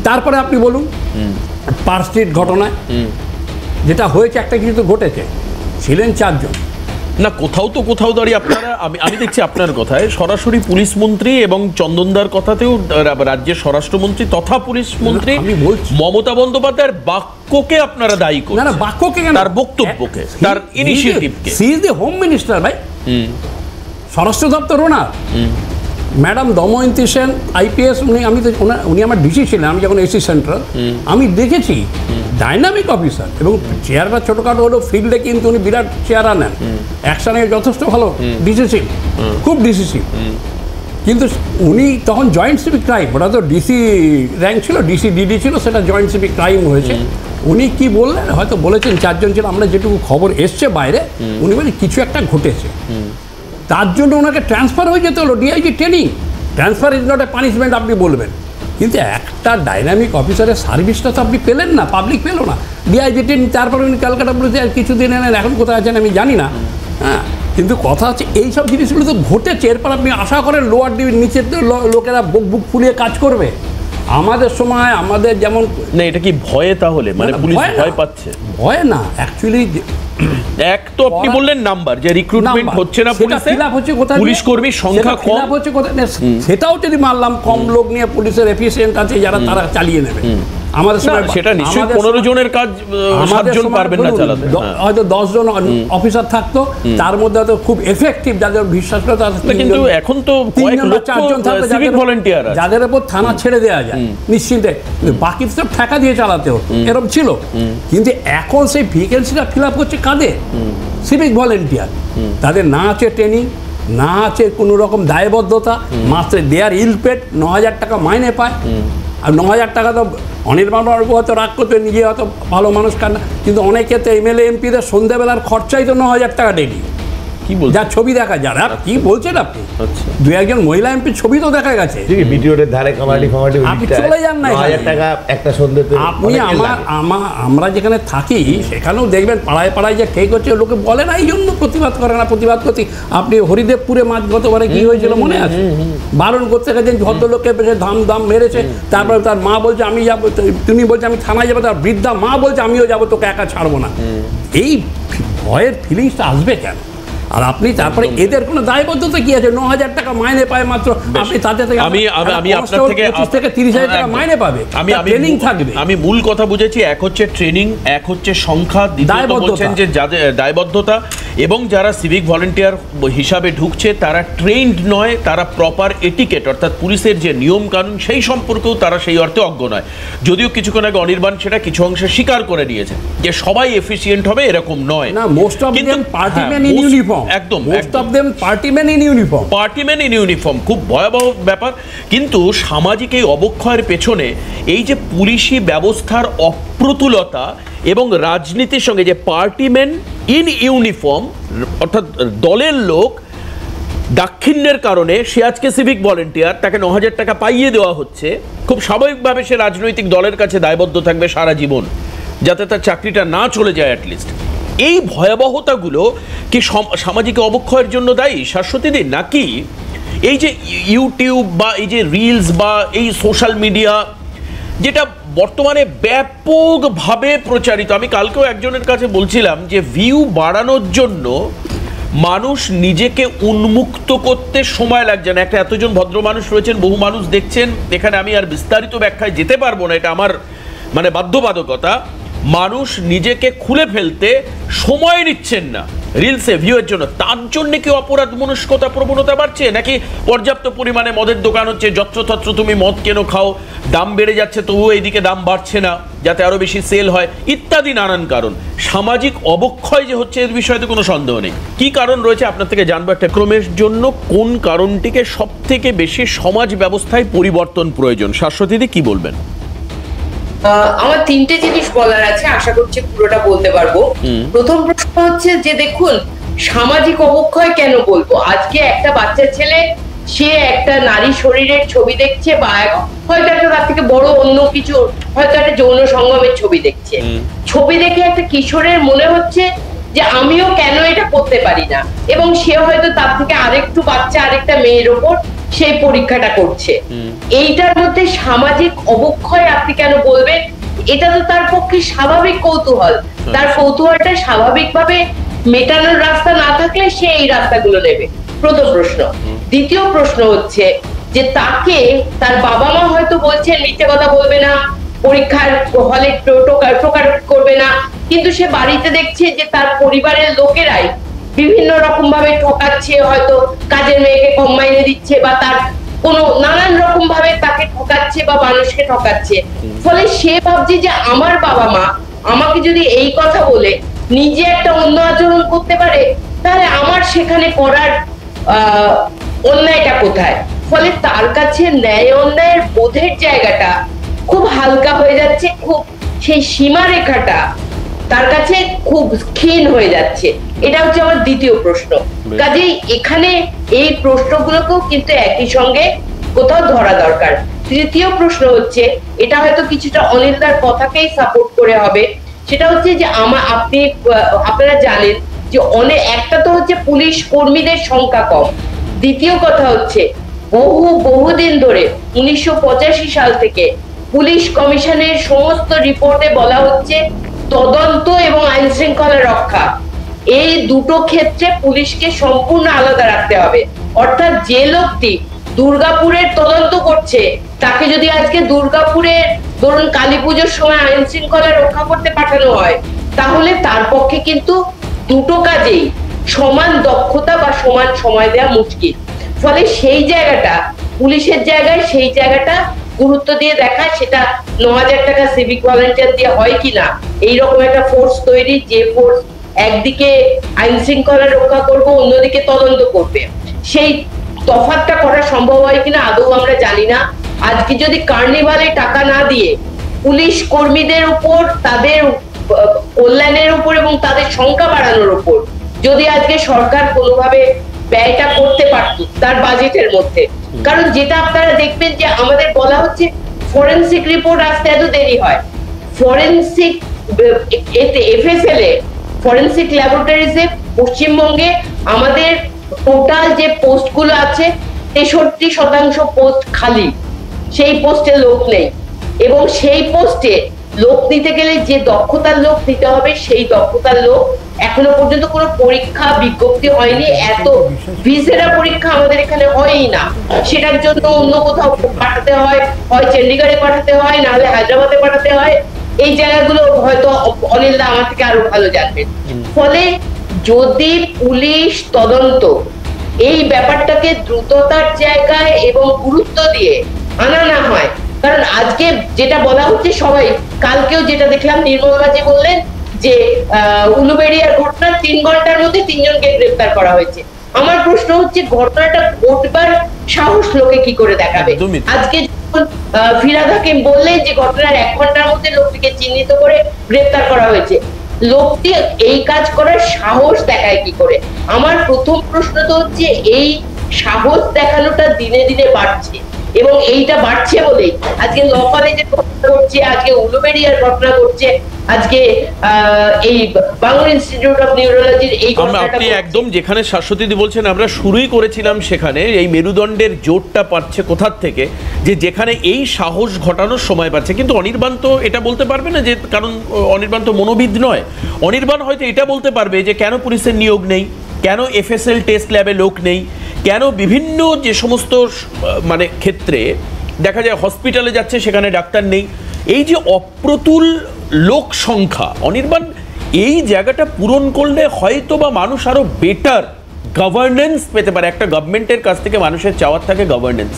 তারপরে আপনি বলুন পার্ক স্ট্রিট ঘটনায় যেটা হয়েছে, একটা কিছু তো ঘটেছে, ছিলেন 4 জন। না কোথাও দাঁড়িয়ে আপনারা, আমি দেখছি আপনার কথায় সরাসরি পুলিশ মন্ত্রী এবং চন্দনদার কথাতেও রাজ্যের স্বরাষ্ট্রমন্ত্রী তথা পুলিশ মন্ত্রী মমতা বন্দ্যোপাধ্যায়ের বাক্যকে আপনারা দায়ী করেন। না বাক্যকে কেন, তার বক্তব্যকে, তার ইনিশিয়েটিভকে। She is the home minister ভাই, স্বরাষ্ট্র দপ্তর ওনার। ম্যাডাম দময়ন্তী সেন আইপিএস, উনি আমার ডিসি ছিলেন, আমি যখন এসি সেন্ট্রাল, আমি দেখেছি ডাইনামিক অফিসার, এবং চেয়ারটা ছোটোখাটো হলো, ফিল্ডে কিন্তু উনি বিরাট চেয়ারা নেন, অ্যাকশনে যথেষ্ট ভালো, ডিসিসিভ, খুব ডিসিসিভ। কিন্তু উনি তখন জয়েন্ট সিভিক ক্রাইম, ওটা তো ডিসি র্যাঙ্ক ছিল, ডিসি ডিডি ছিল, সেটা জয়েন্ট সিভিক ক্রাইম হয়েছে। উনি কি বললেন, হয়তো বলেছেন 4 জন ছিল, আমরা যেটুকু খবর এসছে বাইরে, উনি বলেন কিছু একটা ঘটেছে, তার জন্য ওনাকে ট্রান্সফার হয়ে যেতে হলো DIG training. Transfer is not a punishment আপনি বলবেন, কিন্তু একটা ডাইনামিক অফিসারের সার্ভিসটা তো আপনি পেলেন না, পাবলিক পেলো না। ডিআইজি ট্রেনিং, তারপরে উনি ক্যালকাটা পুলিশে আর কিছুদিন এলেন, এখন কোথায় আছেন আমি জানি না। হ্যাঁ, কিন্তু কথা হচ্ছে এইসব জিনিসগুলো তো ঘটেছে, এরপর আপনি আশা করেন লোয়ার ডিভির নিচের লোকেরা বুক ফুলিয়ে কাজ করবে। আমাদের সময় আমাদের যেমন না, এটা কি ভয়ে তাহলে, মানে পুলিশ ভয় পাচ্ছে? ভয় না, অ্যাকচুয়ালি এক তো আপনি বললেন নাম্বার, যে রিক্রুটমেন্ট হচ্ছে না পুলিশে, পুলিশ কর্মীর সংখ্যা কম হচ্ছে কোথায়, সেটাও যদি মানলাম, কম লোক নিয়ে পুলিশের এফিসিয়েন্ট আছে যারা তারা চালিয়ে নেবে। আমাদের সময় সেটা নিশ্চয়ই 15 জনের কাজ 7 জন পারবেন না চালাতে, হয়তো 10 জন অফিসার থাকতো, তার মধ্যে হয়তো খুব এফেক্টিভ যাদের বিশ্বাস করে, কিন্তু এখন তো কয়েক লক্ষ সিভিক ভলান্টিয়ার আছে যাদের উপর থানা ছেড়ে দেওয়া যায় নিশ্চিন্তে, বাকি সব টাকা দিয়ে চালাতে হতো, এরকম ছিল। কিন্তু এখন সেই ভ্যাকেন্সিটা ফিল আপ করছে কাদের? Civic volunteer. তাদের না আছে ট্রেনিং, না আছে কোনো রকম দায়বদ্ধতা, মাত্র দেয়ার ইলপেড, 9,000 টাকা মাইনে পায়। আর 9,000 টাকা তো অনির্বাণ বাবু হয়তো রাগ করতে, নিজে হয়তো ভালো মানুষ কান না, কিন্তু অনেকে তো এমএলএ এমপিদের সন্ধ্যাবেলার খরচাই তো 9,000 টাকা ডেলি। কি বলছেন? যা ছবি দেখা যায়, আর কি বলছেন আপনি? আচ্ছা, 2-1 মহিলা এমপির ছবি তো দেখা গেছে, ভিডিওর ধারে কামাটি ফামাটি, আপনি চলে যান না, 9,000 টাকা একটা সন্ধ্যেতে। আপনি আমরা যেখানে থাকি সেখানেও দেখবেন পাড়ায় পাড়ায় যে ঠিক হচ্ছে, লোকে বলে না, এই জন্য প্রতিবাদ করে না। প্রতিবাদ করতে আপনি হরিদেবপুরে মাছ গতবারে কি হয়েছিল মনে আছে? বারণ করতে গেছেন, ভদ্রলোককে বেশি দাম মেরেছে, তারপরে তার মা বলছে আমি যাবো, তুমি বলছে আমি থানায় যাবো, তার বৃদ্ধা মা বলছে আমিও যাবো, তোকে একা ছাড়বো না। এই ভয়ের ফিলিংসটা আসবে কেন? আর আপনি তারপরে এদের কোনো দায়বদ্ধতা কি আছে? 9,000 টাকা মাইনে পায় মাত্র, আপনি তাতে থেকে আমি আপনার থেকে 30,000 টাকা মাইনে পাবে, ট্রেনিং থাকবে। আমি মূল কথা বুঝেছি, এক হচ্ছে ট্রেনিং, এক হচ্ছে সংখ্যা, দ্বিতীয়ত বলছেন যে যাদের দায়বদ্ধতা, এবং যারা সিভিক ভলান্টিয়ার হিসাবে ঢুকছে তারা ট্রেন্ড নয়, তারা প্রপার এটিকেট অর্থাৎ পুলিশের যে নিয়ম কানুন সেই সম্পর্কেও তারা সেই অর্থে অজ্ঞ নয়। যদিও কিছুক্ষণ আগে অনির্বাণ সেটা কিছু অংশে স্বীকার করে নিয়েছে যে সবাই এফিসিয়েন্ট হবে এরকম নয় না, most of them party man in uniform, একদম most of them party man in uniform, party man in uniform, খুব ভয়াবহ ব্যাপার। কিন্তু সামাজিক এই অবক্ষয়ের পেছনে এই যে পুলিশি ব্যবস্থার অপ্রতুলতা এবং রাজনীতির সঙ্গে যে পার্টি ম্যান ইন ইউনিফর্ম অর্থাৎ দলের লোক দাক্ষিণ্যের কারণে সে আজকে সিভিক ভলান্টিয়ার, তাকে 9,000 টাকা পাইয়ে দেওয়া হচ্ছে, খুব স্বাভাবিকভাবে সে রাজনৈতিক দলের কাছে দায়বদ্ধ থাকবে সারা জীবন, যাতে তার চাকরিটা না চলে যায় অ্যাটলিস্ট। এই ভয়াবহতাগুলো কি সামাজিক অবক্ষয়ের জন্য দায়ী শাশ্বতীদি, নাকি এই যে ইউটিউব বা এই যে রিলস বা এই সোশ্যাল মিডিয়া যেটা বর্তমানে ব্যাপকভাবে প্রচারিত? আমি কালকেও একজনের কাছে বলছিলাম যে ভিউ বাড়ানোর জন্য মানুষ নিজেকে উন্মুক্ত করতে সময় লাগছে না। একটা এতজন ভদ্র মানুষ রয়েছেন, বহু মানুষ দেখছেন, এখানে আমি আর বিস্তারিত ব্যাখ্যায় যেতে পারবো না, এটা আমার মানে বাধ্যবাধকতা। মানুষ নিজেকে খুলে ফেলতে সময় নিচ্ছেন না রিলসে ভিউয়ের জন্য। তার জন্য কি অপরাধ মনস্কতা প্রবণতা বাড়ছে, নাকি পর্যাপ্ত পরিমাণে মদের দোকান হচ্ছে, যত্রতত্র তুমি মদ কেন খাও, দাম বেড়ে যাচ্ছে তবুও এইদিকে দাম বাড়ছে না যাতে আরো বেশি সেল হয়, ইত্যাদি নানান কারণ। সামাজিক অবক্ষয় যে হচ্ছে এর বিষয়ে তো কোনো সন্দেহ নেই। কি কারণ রয়েছে আপনার থেকে জানবো। একটা ক্রমের জন্য কোন কারণটিকে সব থেকে বেশি সমাজ ব্যবস্থায় পরিবর্তন প্রয়োজন, শাশ্বতীদি কি বলবেন? আমার 3টে জিনিস বলার আছে, আশা করছি পুরোটা বলতে পারবো। প্রথম প্রশ্ন হচ্ছে যে দেখুন, সামাজিক অবক্ষয় কেন বলবো? আজকে একটা বাচ্চা ছেলে সে একটা নারী শরীরের ছবি দেখছে, বা হয়তো একটা তার থেকে বড় অন্য কিছু, হয়তো একটা যৌন সঙ্গমের ছবি দেখছে, ছবি দেখে একটা কিশোরের মনে হচ্ছে যে আমিও কেন এটা করতে পারি না, এবং সে হয়তো তার থেকে আরেকটু বাচ্চা আরেকটা মেয়ের ওপর সেই পরীক্ষাটা করছে। এইটার মধ্যে সামাজিক অবক্ষয় আপনি কেন বলবেন? এটা তো তার পক্ষে স্বাভাবিক কৌতূহল, তার কৌতূহলটা স্বাভাবিকভাবে মেটানোর রাস্তা না থাকলে সে এই রাস্তাগুলো নেবে, প্রথম প্রশ্ন। দ্বিতীয় প্রশ্ন হচ্ছে যে তাকে তার বাবা মা হয়তো বলছেন মিথ্যে কথা বলবে না, পরীক্ষার হলে টোকাটুকি করবে না, কিন্তু সে বাড়িতে দেখছে যে তার পরিবারের লোকেরাই বিভিন্ন রকম ভাবে ঠকাচ্ছে, হয়তো কাজের মেয়েকে কম মাইনে দিচ্ছে, বা তার কোনো নানান রকম ভাবে তাকে ঠকাচ্ছে বা মানুষকে ঠকাচ্ছে। ফলে সে ভাবছে যে আমার বাবা মা আমাকে যদি এই কথা বলে নিজে একটা অন্য আচরণ করতে পারে, তাহলে আমার সেখানে করার অন্যায়টা কোথায়? ফলে তার কাছে ন্যায় অন্যায়ের বোধের জায়গাটা খুব হালকা হয়ে যাচ্ছে, খুব সেই সীমারেখাটা তার কাছে খুব ক্ষীণ হয়ে যাচ্ছে। এটা হচ্ছে আমার দ্বিতীয় প্রশ্ন। কাজেই এখানে এই প্রশ্নগুলোকেও কিন্তু একই সঙ্গে কোথাও ধরা দরকার। তৃতীয় প্রশ্ন হচ্ছে, এটা হয়তো কিছুটা অনিলদার কথাকেই সাপোর্ট করে হবে, সেটা হচ্ছে যে আপনারা জানেন যে একটা তো হচ্ছে পুলিশ কর্মীদের সংখ্যা কম, দ্বিতীয় কথা হচ্ছে বহুদিন ধরে 1985 সাল থেকে পুলিশ কমিশনের সমস্ত রিপোর্টে বলা হচ্ছে তদন্ত এবং আইন শৃঙ্খলা রক্ষা এই দুটো ক্ষেত্রে পুলিশকে সম্পূর্ণ আলাদা রাখতে হবে। অর্থাৎ যে লোকটি দুর্গাপুরের তদন্ত করছে তাকে যদি আজকে দুর্গাপুরের ধরুন কালী পুজোর সময় আইন শৃঙ্খলা রক্ষা করতে পাঠানো হয়, তাহলে তার পক্ষে কিন্তু দুটো কাজেই সমান দক্ষতা বা সমান সময় দেওয়া মুশকিল। ফলে সেই জায়গাটা পুলিশের জায়গায় সেই জায়গাটা গুরুত্ব দিয়ে দেখা, সেটা 9,000 টাকা সিভিক ভলান্টিয়ার দিয়ে হয় কিনা, এইরকম একটা ফোর্স তৈরি যে ফোর্স একদিকে আইন শৃঙ্খলা রক্ষা করবে, অন্যদিকে তদন্ত করবে, সেই তফাৎটা করা সম্ভব হয় কিনা আদৌ আমরা জানি না। আজকে যদি কার্নিভালে টাকা না দিয়ে পুলিশ কর্মীদের উপর, তাদের কল্যাণের উপর এবং তাদের সংখ্যা বাড়ানোর উপর যদি আজকে সরকার কোনোভাবে ব্যয়টা করতে পারত তার বাজেটের মধ্যে, কারণ যেটা আপনারা দেখবেন যে আমাদের বলা হচ্ছে ফরেনসিক রিপোর্ট আসতে এত দেরি হয়। ফরেনসিক এফএসএল এ ফরেনসিক ল্যাবরেটরিজে পশ্চিমবঙ্গে আমাদের টোটাল যে পোস্টগুলো আছে 63% পোস্ট খালি, সেই পোস্টে লোক নেই, এবং সেই পোস্টে লোক নিতে গেলে যে দক্ষতার লোক নিতে হবে সেই দক্ষতার লোক এখনো পর্যন্ত কোনো পরীক্ষা বিজ্ঞপ্তি হয়নি। এত ভিসেরা পরীক্ষা আমাদের এখানে হয়ই না, সেটার জন্য অন্য কোথাও পাঠাতে হয়, হয় চণ্ডীগড়ে পাঠাতে হয়, নাহলে হায়দ্রাবাদে পাঠাতে হয়। এই জায়গাগুলো হয়তো অনিলদা আমার থেকে আরো ভালো জানবেন। ফলে যদি পুলিশ তদন্ত এই ব্যাপারটাকে দ্রুততার জায়গায় এবং গুরুত্ব দিয়ে আনা না হয়, কারণ আজকে যেটা বলা হচ্ছে সবাই, কালকেও যেটা দেখলাম নির্মল বাজি বললেন যে উলুবেড়িয়ার ঘটনা 3 ঘন্টার মধ্যে 3 জনকে গ্রেফতার করা হয়েছে। আমার প্রশ্ন হচ্ছে ঘটনাটা ঘটবার সাহস লোকে কি করে দেখাবে? আজকে যখন ফিরাদ হাকিম বললেন যে ঘটনার 1 ঘন্টার মধ্যে লোকটিকে চিহ্নিত করে গ্রেফতার করা হয়েছে, লোকটি এই কাজ করার সাহস দেখায় কি করে? আমার প্রথম প্রশ্ন তো হচ্ছে এই সাহস দেখানোটা দিনে দিনে বাড়ছে, এবং এইটা বাড়ছে বলেই আজকে ল কলেজের ঘটনা ঘটছে, আজকে উলুবেড়িয়ার ঘটনা ঘটছে, আজকে এই বাংলা ইনস্টিটিউট অফ নিউরোলজির এই ঘটনাটা। আপনি একদম যেখানে শাশ্বতীদি বলছেন আমরা শুরুই করেছিলাম, সেখানে এই মেরুদণ্ডের জোরটা পাচ্ছে কোথার থেকে, যে যেখানে এই সাহস ঘটানোর সময় পাচ্ছে। কিন্তু অনির্বাণ তো এটা বলতে পারবে না, যে কারণ অনির্বাণ তো মনোবিদ নয়। অনির্বাণ হয়তো এটা বলতে পারবে যে কেন পুলিশের নিয়োগ নেই, কেন এফএসএল টেস্ট ল্যাবে লোক নেই, কেন বিভিন্ন যে সমস্ত মানে ক্ষেত্রে দেখা যায় হসপিটালে যাচ্ছে সেখানে ডাক্তার নেই। এই যে অপ্রতুল লোক সংখ্যা, অনির্বাণ এই জায়গাটা পূরণ করলে হয়তো বা মানুষ আরো বেটার গভর্নেন্স পেতে পারে। একটা গভর্নমেন্টের কাছ থেকে মানুষের চাওয়ার থাকে গভর্নেন্স,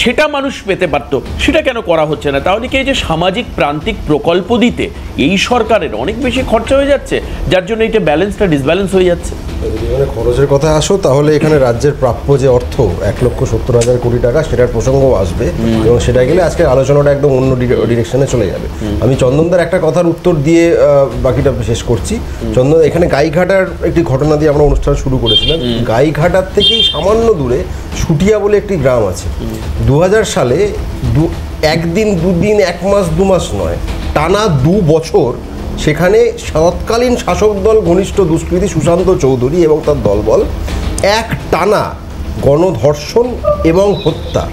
সেটা মানুষ পেতে পারতো, সেটা কেন করা হচ্ছে না? তাহলে কি এই যে সামাজিক প্রান্তিক প্রকল্প দিতে এই সরকারের অনেক বেশি খরচা হয়ে যাচ্ছে, যার জন্য এটা ব্যালেন্সটা ডিসব্যালেন্স হয়ে যাচ্ছে? যদি এখানে খরচের কথা আসো, তাহলে এখানে রাজ্যের প্রাপ্য যে অর্থ 1,70,000 কোটি টাকা, সেটার প্রসঙ্গও আসবে, এবং সেটা গেলে আজকে আলোচনাটা একদম অন্য ডিরেকশনে চলে যাবে। আমি চন্দনদার একটা কথার উত্তর দিয়ে বাকিটা শেষ করছি। চন্দন, এখানে গাইঘাটার একটি ঘটনা দিয়ে আমরা অনুষ্ঠান শুরু করেছিলাম। গাইঘাটার থেকেই সামান্য দূরে সুটিয়া বলে একটি গ্রাম আছে। 2000 সালে 1 দিন 2 দিন 1 মাস 2 মাস নয়, টানা 2 বছর সেখানে তৎকালীন শাসক দল ঘনিষ্ঠ দুষ্কৃতী সুশান্ত চৌধুরী এবং তার দলবল এক টানা গণধর্ষণ এবং হত্যা,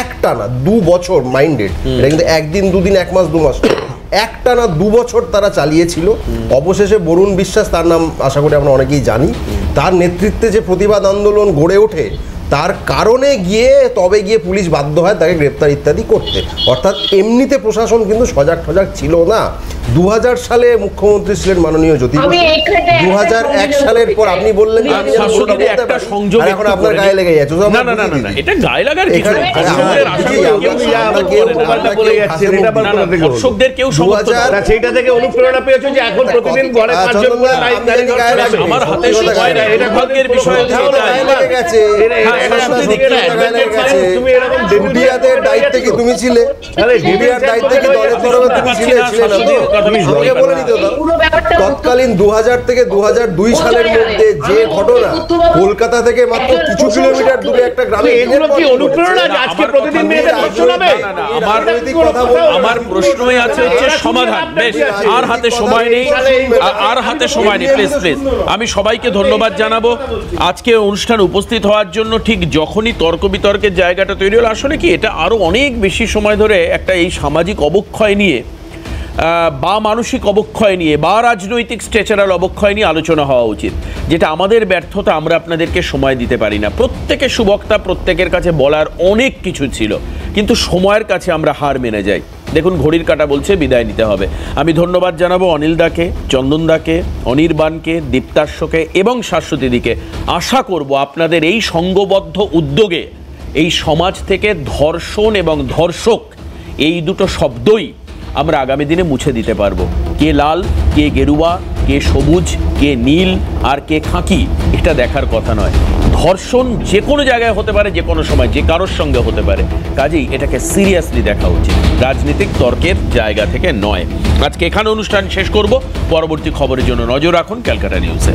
এক টানা 2 বছর, মাইন্ডেড, এটা কিন্তু 1 দিন 2 দিন 1 মাস 2 মাস, এক টানা 2 বছর তারা চালিয়েছিল। অবশেষে বরুণ বিশ্বাস, তার নাম আশা করি আমরা অনেকেই জানি, তার নেতৃত্বে যে প্রতিবাদ আন্দোলন গড়ে ওঠে, তার কারণে তবে গিয়ে পুলিশ বাধ্য হয় তাকে গ্রেপ্তার ইত্যাদি করতে। অর্থাৎ এমনিতে প্রশাসন কিন্তু সজাগ ছিল না। 2000 সালে মুখ্যমন্ত্রী ছিলেন মাননীয় জ্যোতি বসু। 2001 সালের পর আপনি বললেন এখন আপনার গায়ে লেগে যাচ্ছে। এটা গায়ে লাগার কিছু নেই, দর্শকদের কেউ সেইটা থেকে অনুপ্রেরণা পেয়েছে যে এখন প্রতিদিন ঘরে 5 জন করে আমার হাতে সময় নাই, এটা ভাগ্যের বিষয়। মিডিয়াদের দায়িত্বে কি তুমি ছিলে? মিডিয়ার দায়িত্বে কি দলের তরফে তুমি ছিলে না তো? আমাকে বলে দিতে দাও। তৎকালীন 2000 থেকে 2002 সালের মধ্যে যে ঘটনা, কলকাতা থেকে মাত্র কিছু কিলোমিটার দূরে একটা গ্রামে, এগুলো কি অনুপ্রেরণা আজকে প্রতিদিন মেয়েদের ধর্ষ নামে? আমার প্রশ্নই আছে হচ্ছে সমাধান। বেশ, আর হাতে সময় নেই, প্লিজ প্লিজ। আমি সবাইকে ধন্যবাদ জানাবো আজকে অনুষ্ঠান উপস্থিত হওয়ার জন্য। ঠিক যখনই তর্ক বিতর্কের জায়গাটা তৈরি হলো, আসলে কি এটা আরো অনেক বেশি সময় ধরে একটা এই সামাজিক অবক্ষয় নিয়ে বা মানসিক অবক্ষয় নিয়ে বা রাজনৈতিক স্ট্রেচারাল অবক্ষয় নিয়ে আলোচনা হওয়া উচিত, যেটা আমাদের ব্যর্থতা। আমরা আপনাদেরকে সময় দিতে পারি না। প্রত্যেকের সুবক্তা, প্রত্যেকের কাছে বলার অনেক কিছু ছিল, কিন্তু সময়ের কাছে আমরা হার মেনে যাই। দেখুন, ঘড়ির কাঁটা বলছে বিদায় নিতে হবে। আমি ধন্যবাদ জানাবো অনিল দাকে, চন্দন দাকে, অনির্বাণকে, দীপ্তাশ্বকে এবং শাশ্বতীদিকে। আশা করব আপনাদের এই সংঘবদ্ধ উদ্যোগে এই সমাজ থেকে ধর্ষণ এবং ধর্ষক এই দুটো শব্দই আমরা আগামী দিনে মুছে দিতে পারবো। কে লাল, কে গেরুয়া, কে সবুজ, কে নীল আর কে খাকি, এটা দেখার কথা নয়। ধর্ষণ যে কোনো জায়গায় হতে পারে, যে কোনো সময়, যে কারোর সঙ্গে হতে পারে। কাজেই এটাকে সিরিয়াসলি দেখা উচিত, রাজনৈতিক তর্কের জায়গা থেকে নয়। আজকে এখানে অনুষ্ঠান শেষ করব। পরবর্তী খবরের জন্য নজর রাখুন ক্যালকাটা নিউজে।